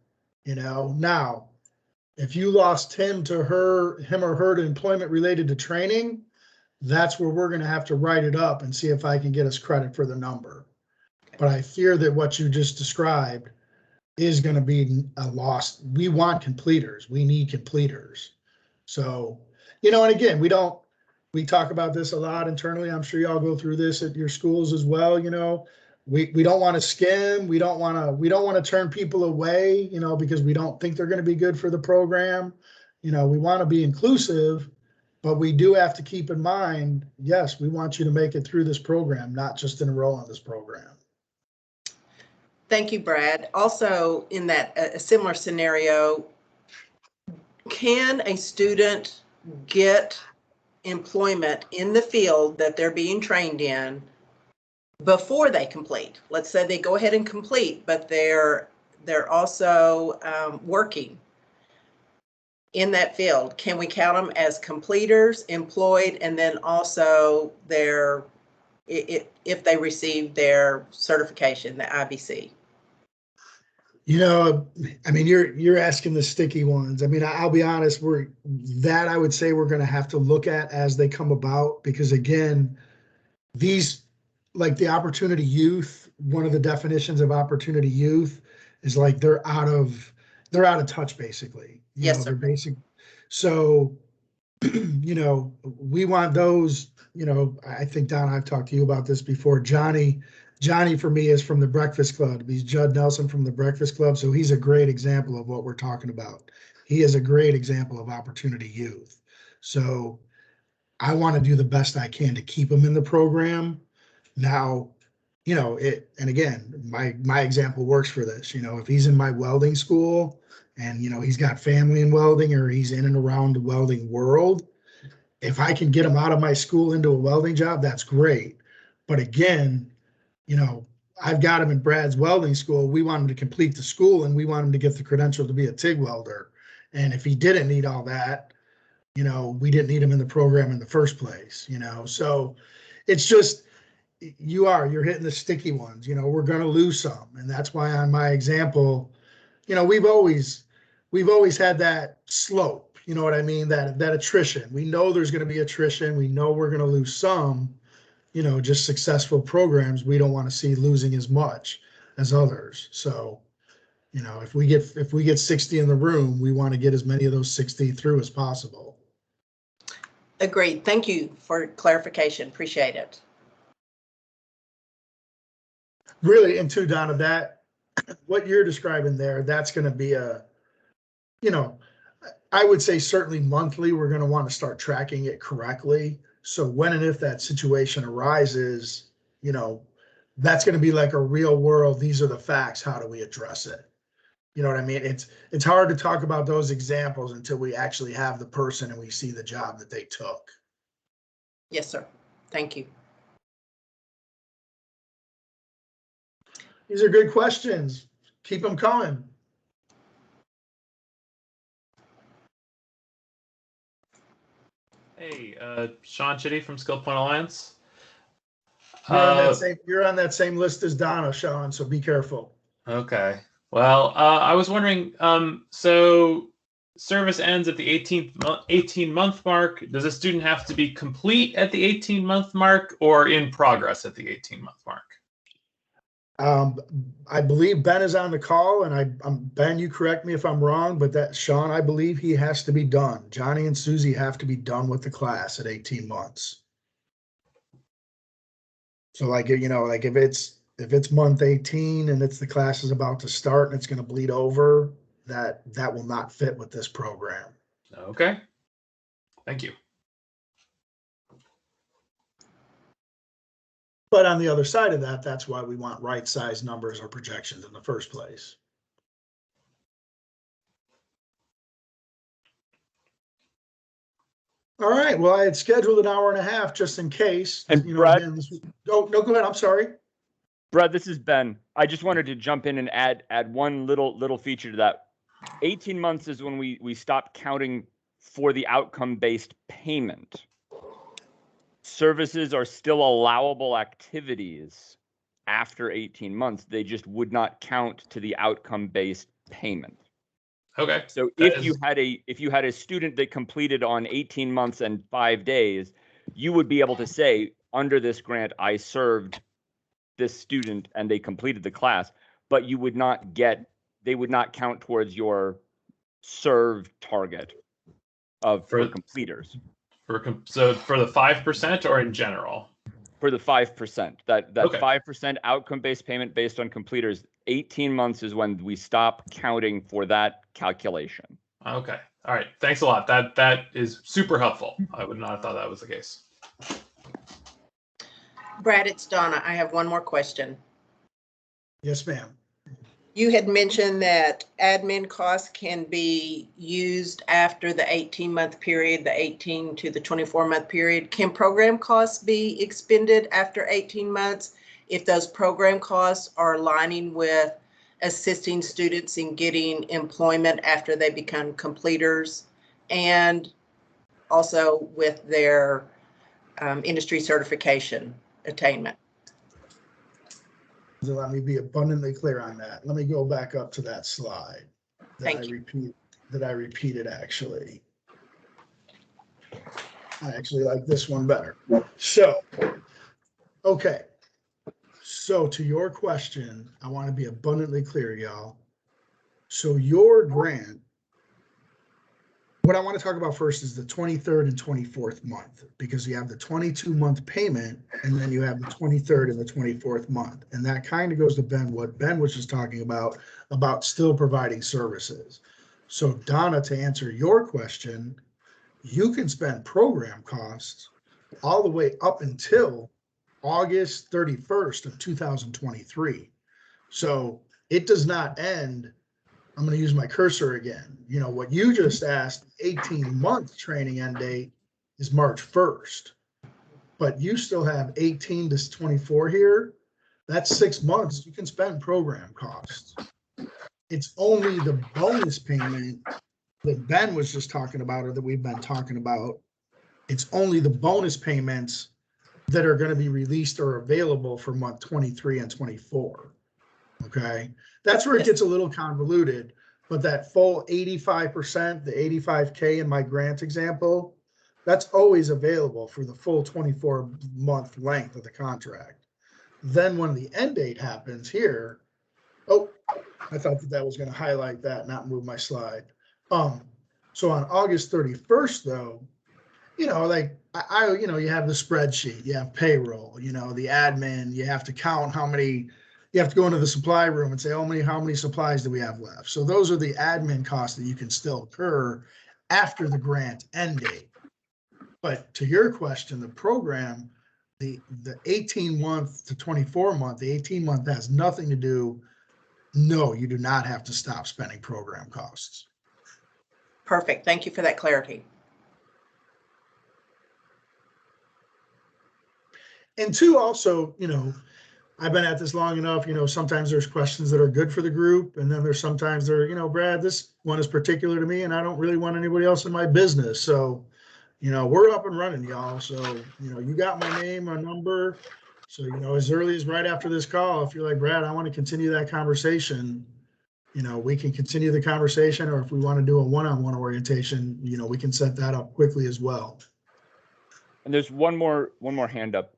Now, if you lost him or her to employment related to training, that's where we're going to have to write it up and see if I can get us credit for the number. But I fear that what you just described is going to be a loss. We want completers. We need completers. So, and again, we talk about this a lot internally. I'm sure y'all go through this at your schools as well. We don't want to skim. We don't want to turn people away, because we don't think they're going to be good for the program. We want to be inclusive, but we do have to keep in mind, yes, we want you to make it through this program, not just enroll in this program. Thank you, Brad. Also, in that a similar scenario, can a student get employment in the field that they're being trained in before they complete? Let's say they go ahead and complete, but they're also working in that field. Can we count them as completers, employed, and then also if they receive their certification, the IBC? I mean, you're asking the sticky ones. I mean, I'll be honest, I would say we're going to have to look at as they come about, because again, these, like the opportunity youth, one of the definitions of opportunity youth is like they're out of touch, basically. Yes, sir. They're basic. So, we want those, I think, Don, I've talked to you about this before. Johnny for me is from the Breakfast Club. He's Judd Nelson from the Breakfast Club. So he's a great example of what we're talking about. He is a great example of opportunity youth. So I want to do the best I can to keep him in the program. Now, and again, my example works for this. If he's in my welding school and, he's got family in welding, or he's in and around the welding world, if I can get him out of my school into a welding job, that's great. But again, I've got him in Brad's welding school. We want him to complete the school, and we want him to get the credential to be a TIG welder. And if he didn't need all that, we didn't need him in the program in the first place, So it's just, you're hitting the sticky ones. We're going to lose some. And that's why on my example, we've always had that slope, you know what I mean? That attrition. We know there's going to be attrition. We know we're going to lose some. Just successful programs, we don't want to see losing as much as others. So, if we get 60 in the room, we want to get as many of those 60 through as possible. Agreed. Thank you for clarification. Appreciate it. Really, and too, Donna, that what you're describing there, that's going to be I would say certainly monthly, we're going to want to start tracking it correctly. So when and if that situation arises, that's going to be like a real world. These are the facts. How do we address it? You know what I mean? It's hard to talk about those examples until we actually have the person and we see the job that they took. Yes, sir. Thank you. These are good questions. Keep them coming. Hey, Sean Chitty from Skill Point Alliance. You're on that same list as Donna, Sean, so be careful. Okay. Well, I was wondering, so service ends at the 18-month mark. Does a student have to be complete at the 18-month mark or in progress at the 18-month mark? I believe Ben is on the call, and Ben, you correct me if I'm wrong, but that Sean, I believe he has to be done. Johnny and Susie have to be done with the class at 18 months. So like, you know, like if it's month 18 and the class is about to start and it's going to bleed over, that will not fit with this program. Okay. Thank you. But on the other side of that, that's why we want right size numbers or projections in the first place. All right. Well, I had scheduled an hour and a half just in case. And you know, Brad, again, oh no, go ahead. I'm sorry. Brad, this is Ben. I just wanted to jump in and add one little feature to that. 18 months is when we stop counting for the outcome-based payment. Services are still allowable activities after 18 months. They just would not count to the outcome-based payment. Okay. So if you had a student that completed on 18 months and 5 days, you would be able to say, under this grant, I served this student and they completed the class, but you would not get, they would not count towards your served target for completers. So for the 5% or in general? For the 5%, that Okay. 5% outcome-based payment based on completers, 18 months is when we stop counting for that calculation. Okay. All right. Thanks a lot. That is super helpful. I would not have thought that was the case. Brad, it's Donna. I have one more question. Yes, ma'am. You had mentioned that admin costs can be used after the 18-month period, the 18 to the 24-month period. Can program costs be expended after 18 months if those program costs are aligning with assisting students in getting employment after they become completers, and also with their industry certification attainment? So let me be abundantly clear on that. Let me go back up to that slide that I repeated actually. I actually like this one better. So, okay. So to your question, I want to be abundantly clear, y'all. So your grant, what I want to talk about first is the 23rd and 24th month, because you have the 22-month payment and then you have the 23rd and the 24th month. And that kind of goes to Ben, what Ben was just talking about still providing services. So Donna, to answer your question, you can spend program costs all the way up until August 31st of 2023. So it does not end. I'm going to use my cursor again. You know, what you just asked, 18-month training end date is March 1st, but you still have 18 to 24 here. That's 6 months. You can spend program costs. It's only the bonus payment that Ben was just talking about, or that we've been talking about. It's only the bonus payments that are going to be released or available for month 23 and 24. Okay, that's where it gets a little convoluted, but that full 85%, the 85K in my grant example, that's always available for the full 24-month length of the contract. Then when the end date happens here, oh, I thought that was going to highlight that, not move my slide. So on August 31st, though, you know, like you know, you have the spreadsheet, you have payroll, you know, the admin, you have to count how many. You have to go into the supply room and say, how many supplies do we have left? So those are the admin costs that you can still incur after the grant end date. But to your question, the program, the 18-month to 24-month, the 18-month has nothing to do. No, you do not have to stop spending program costs. Perfect. Thank you for that clarity. And two, also, you know, I've been at this long enough, you know, sometimes there's questions that are good for the group. And then there's sometimes they're, you know, Brad, this one is particular to me and I don't really want anybody else in my business. So, you know, we're up and running, y'all. So, you know, you got my name, my number. So, you know, as early as right after this call, if you're like, Brad, I want to continue that conversation, you know, we can continue the conversation, or if we want to do a one-on-one orientation, you know, we can set that up quickly as well. And there's one more hand up.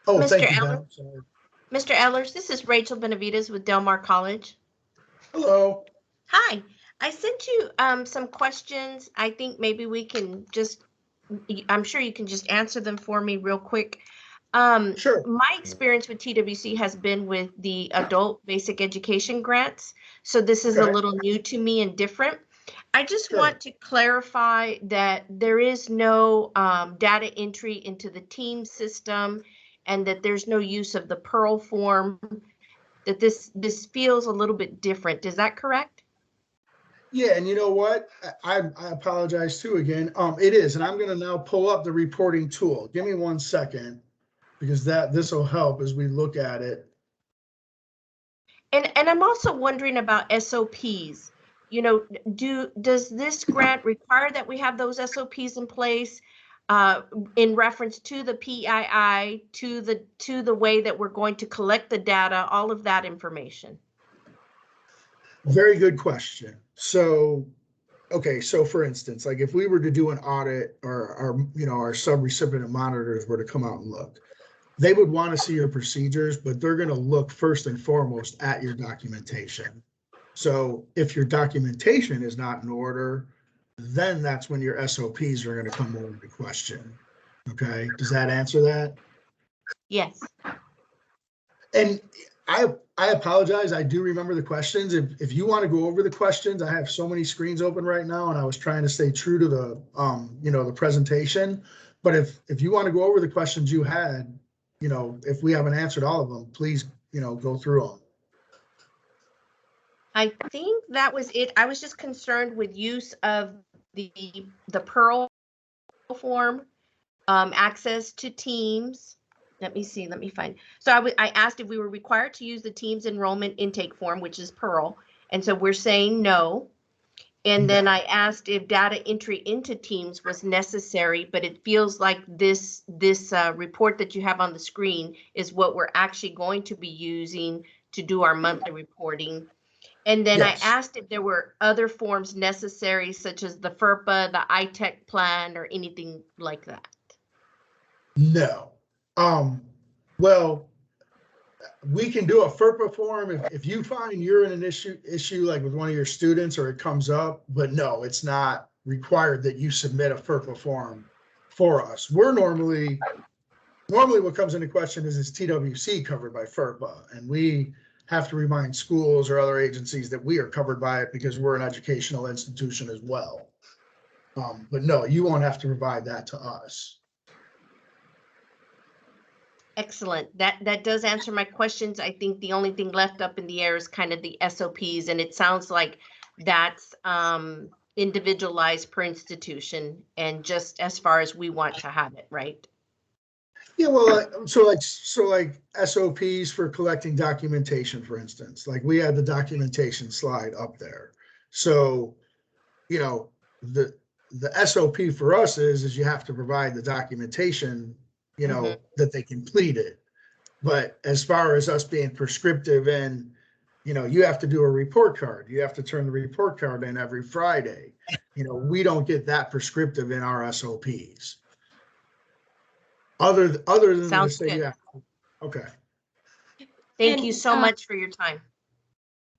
Oh, Mr. thank you, Ben. Eller? I'm sorry. Mr. Ellers, this is Rachel Benavides with Del Mar College. Hello. Hi, I sent you some questions. I think maybe we can just, I'm sure you can just answer them for me real quick. Sure. My experience with TWC has been with the adult basic education grants. So this is a Okay. little new to me and different. I just Sure. want to clarify that there is no data entry into the team system, and that there's no use of the Pearl form, that this feels a little bit different. Is that correct? Yeah, and you know what? I apologize too again. It is, and I'm going to now pull up the reporting tool. Give me 1 second, because this will help as we look at it. And I'm also wondering about SOPs. You know, does this grant require that we have those SOPs in place in reference to the PII, to the way that we're going to collect the data, all of that information? Very good question. So, okay, so for instance, like if we were to do an audit, or our sub-recipient monitors were to come out and look, they would want to see your procedures, but they're going to look first and foremost at your documentation. So if your documentation is not in order, then that's when your SOPs are going to come more into question. Okay, does that answer that? Yes. And I apologize. I do remember the questions. If you want to go over the questions, I have so many screens open right now, and I was trying to stay true to the the presentation. But if you want to go over the questions you had, if we haven't answered all of them, please go through them. I think that was it. I was just concerned with use of the Pearl form, access to Teams. Let me see, let me find. So I asked if we were required to use the Teams enrollment intake form, which is Pearl. And so we're saying no. And then I asked if data entry into Teams was necessary, but it feels like this report that you have on the screen is what we're actually going to be using to do our monthly reporting. And then Yes. I asked if there were other forms necessary, such as the FERPA, the ITech plan, or anything like that. No. Well, we can do a FERPA form if you find you're in an issue like with one of your students, or it comes up, but no, it's not required that you submit a FERPA form for us. We're normally what comes into question is TWC covered by FERPA? And we have to remind schools or other agencies that we are covered by it because we're an educational institution as well. But no, you won't have to provide that to us. Excellent. That does answer my questions. I think the only thing left up in the air is kind of the SOPs, and it sounds like that's individualized per institution and just as far as we want to have it, right? Yeah, well, so like SOPs for collecting documentation, for instance, like we had the documentation slide up there. So, the SOP for us is you have to provide the documentation, that they complete it. But as far as us being prescriptive and, you have to do a report card, you have to turn the report card in every Friday. We don't get that prescriptive in our SOPs. Other than Sounds say, good. yeah. Okay. Thank And, you so much for your time.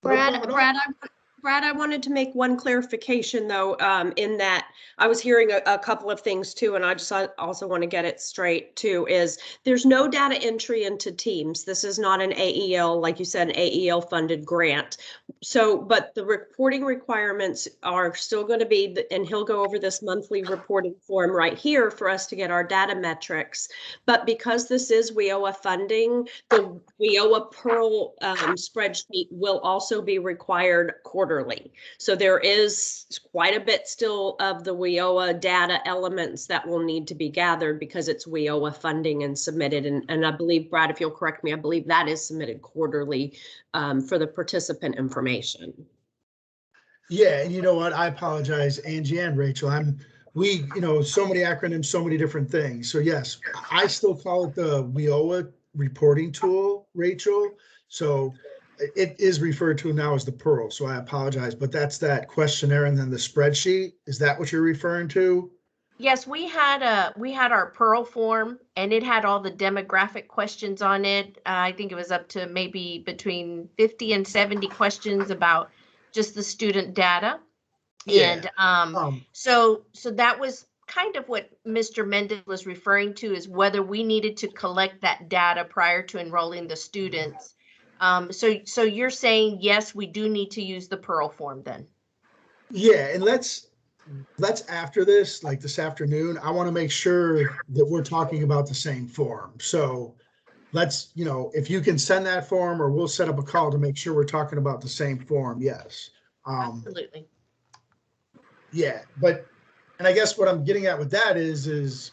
Brad, I wanted to make one clarification though, in that I was hearing a couple of things too, and I just also want to get it straight too, is there's no data entry into Teams. This is not an AEL, like you said, an AEL funded grant. So, but the reporting requirements are still going to be, and he'll go over this monthly reporting form right here for us to get our data metrics. But because this is WIOA funding, the WIOA Pearl spreadsheet will also be required quarterly. So there is quite a bit still of the WIOA data elements that will need to be gathered because it's WIOA funding and submitted. And I believe, Brad, if you'll correct me, I believe that is submitted quarterly for the participant information. Yeah, and you know what? I apologize, Angie and Rachel. so many acronyms, so many different things. So yes, I still call it the WIOA reporting tool, Rachel. So it is referred to now as the Pearl, so I apologize, but that's that questionnaire and then the spreadsheet. Is that what you're referring to? Yes, we had our Pearl form, and it had all the demographic questions on it. I think it was up to maybe between 50 and 70 questions about just the student data. Yeah. And so that was kind of what Mr. Mendez was referring to, is whether we needed to collect that data prior to enrolling the students. So you're saying, yes, we do need to use the Pearl form then? Yeah, and let's after this, like this afternoon, I want to make sure that we're talking about the same form. So let's, if you can send that form, or we'll set up a call to make sure we're talking about the same form. Yes. Absolutely. Yeah, and I guess what I'm getting at with that is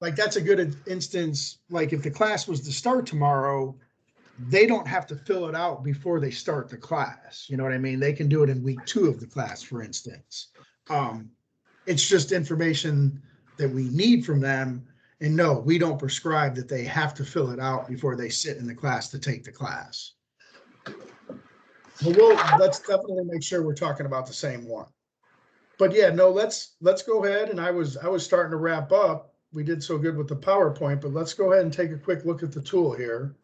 like, that's a good instance. Like, if the class was to start tomorrow, they don't have to fill it out before they start the class. You know what I mean? They can do it in week 2 of the class, for instance. It's just information that we need from them. And no, we don't prescribe that they have to fill it out before they sit in the class to take the class. But let's definitely make sure we're talking about the same one. But yeah, no, let's go ahead. And I was starting to wrap up. We did so good with the PowerPoint, but let's go ahead and take a quick look at the tool here.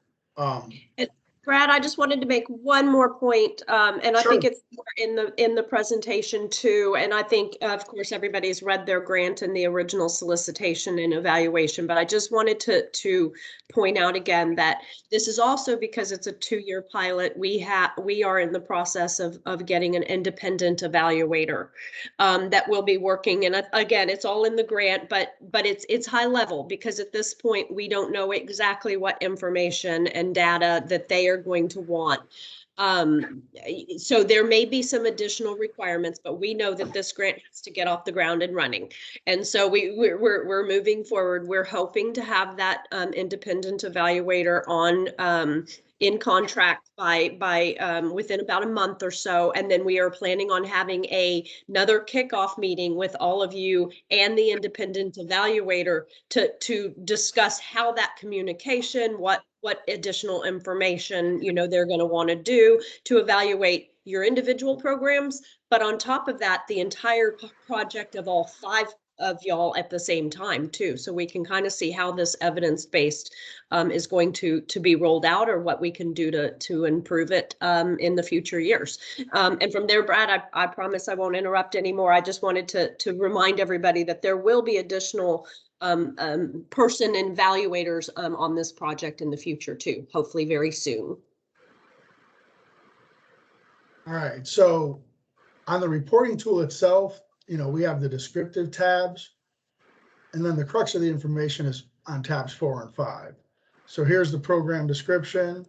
Brad, I just wanted to make one more point, and I Sure. think it's in the presentation too. And I think, of course, everybody's read their grant and the original solicitation and evaluation. But I just wanted to point out again that this is also because it's a 2-year pilot. We are in the process of getting an independent evaluator that will be working. And again, it's all in the grant, but it's high level, because at this point we don't know exactly what information and data that they are going to want. So there may be some additional requirements, but we know that this grant has to get off the ground and running. And so we're moving forward. We're hoping to have that independent evaluator on in contract by within about a month or so. And then we are planning on having another kickoff meeting with all of you and the independent evaluator to discuss how that communication, what additional information, they're going to want to do to evaluate your individual programs. But on top of that, the entire project of all 5 of y'all at the same time too. So we can kind of see how this evidence-based is going to be rolled out, or what we can do to improve it in the future years. And from there, Brad, I promise I won't interrupt anymore. I just wanted to remind everybody that there will be additional person and evaluators on this project in the future too, hopefully very soon. All right, so on the reporting tool itself, we have the descriptive tabs, and then the crux of the information is on tabs 4 and 5. So here's the program description,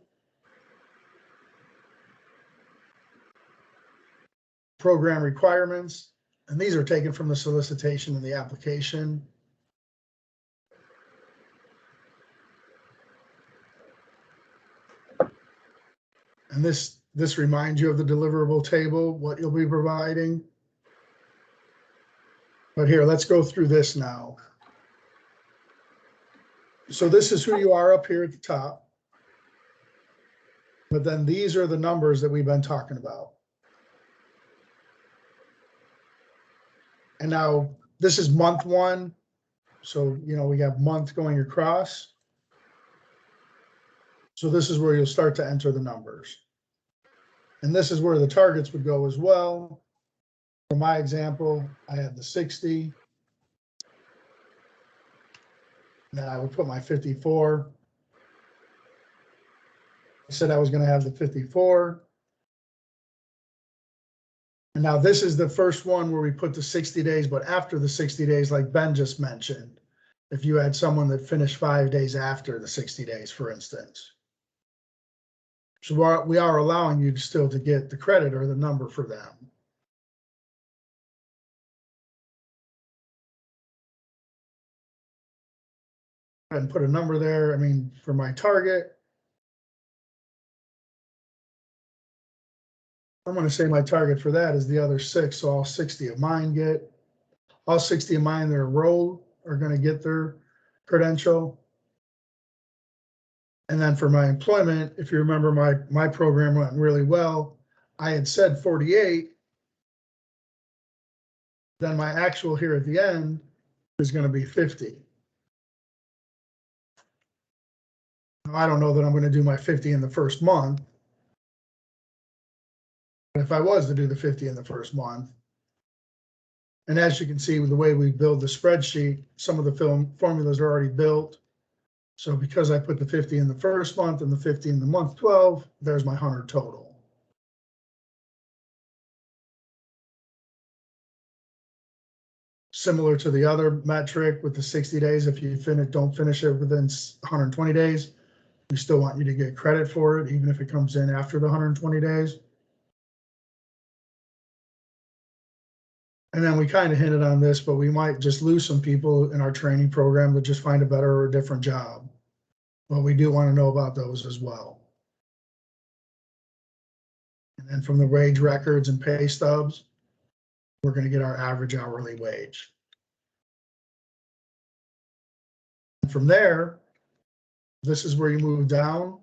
program requirements, and these are taken from the solicitation and the application. And this reminds you of the deliverable table, what you'll be providing. But here, let's go through this now. So this is who you are up here at the top. But then these are the numbers that we've been talking about. And now this is month 1. So, we have month going across. So this is where you'll start to enter the numbers. And this is where the targets would go as well. For my example, I had the 60. And then I would put my 54. I said I was going to have the 54. And now this is the first one where we put the 60 days, but after the 60 days, like Ben just mentioned, if you had someone that finished 5 days after the 60 days, for instance. So we are allowing you still to get the credit or the number for them. And put a number there. I mean, for my target, I'm going to say my target for that is the other 6. So all 60 of mine that are enrolled are going to get their credential. And then for my employment, if you remember, my program went really well. I had said 48. Then my actual here at the end is going to be 50. Now, I don't know that I'm going to do my 50 in the first month. But if I was to do the 50 in the first month, and as you can see with the way we build the spreadsheet, some of the formulas are already built. So because I put the 50 in the first month and the 50 in the month 12, there's my 100 total. Similar to the other metric with the 60 days, if you don't finish it within 120 days, we still want you to get credit for it, even if it comes in after the 120 days. And then we kind of hinted on this, but we might just lose some people in our training program to just find a better or a different job. But we do want to know about those as well. And then from the wage records and pay stubs, we're going to get our average hourly wage. And from there, this is where you move down.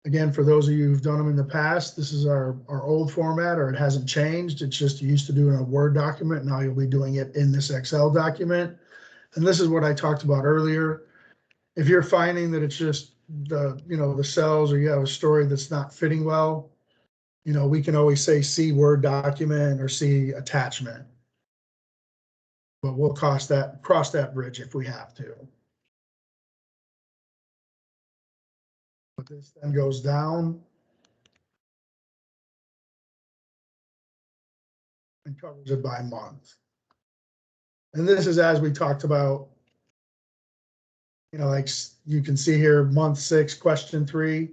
Again, for those of you who've done them in the past, this is our old format, or it hasn't changed. It's just you used to do it in a Word document. Now you'll be doing it in this Excel document. And this is what I talked about earlier. If you're finding that it's just the cells, or you have a story that's not fitting well, we can always say see Word document or see attachment. But we'll cross that bridge if we have to. But this then goes down and covers it by month. And this is as we talked about, like you can see here, month 6, question 3,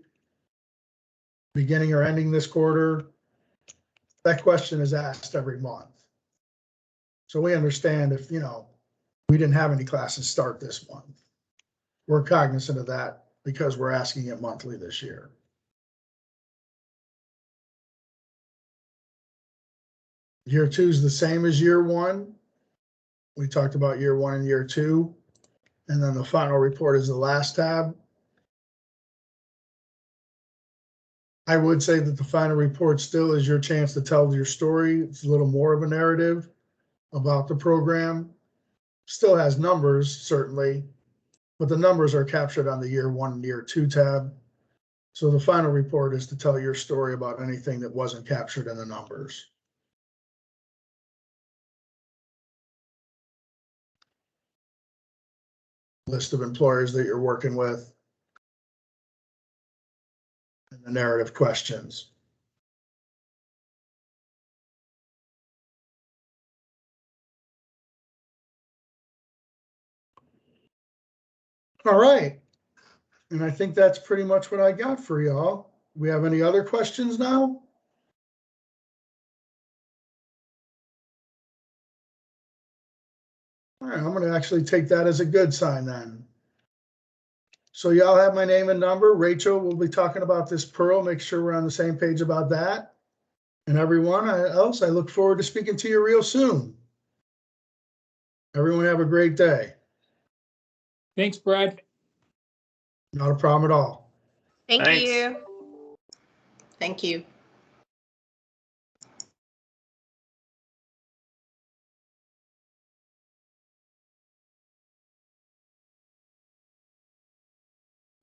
beginning or ending this quarter. That question is asked every month. So we understand if, we didn't have any classes start this month. We're cognizant of that because we're asking it monthly this year. Year 2 is the same as year 1. We talked about year 1 and year 2. And then the final report is the last tab. I would say that the final report still is your chance to tell your story. It's a little more of a narrative about the program. Still has numbers, certainly, but the numbers are captured on the year 1 and year 2 tab. So the final report is to tell your story about anything that wasn't captured in the numbers. List of employers that you're working with, and the narrative questions. All right. And I think that's pretty much what I got for y'all. We have any other questions now? All right, I'm going to actually take that as a good sign then. So y'all have my name and number. Rachel will be talking about this Pearl. Make sure we're on the same page about that. And everyone else, I look forward to speaking to you real soon. Everyone have a great day. Thanks, Brad. Not a problem at all. Thank Thanks. you. Thank you.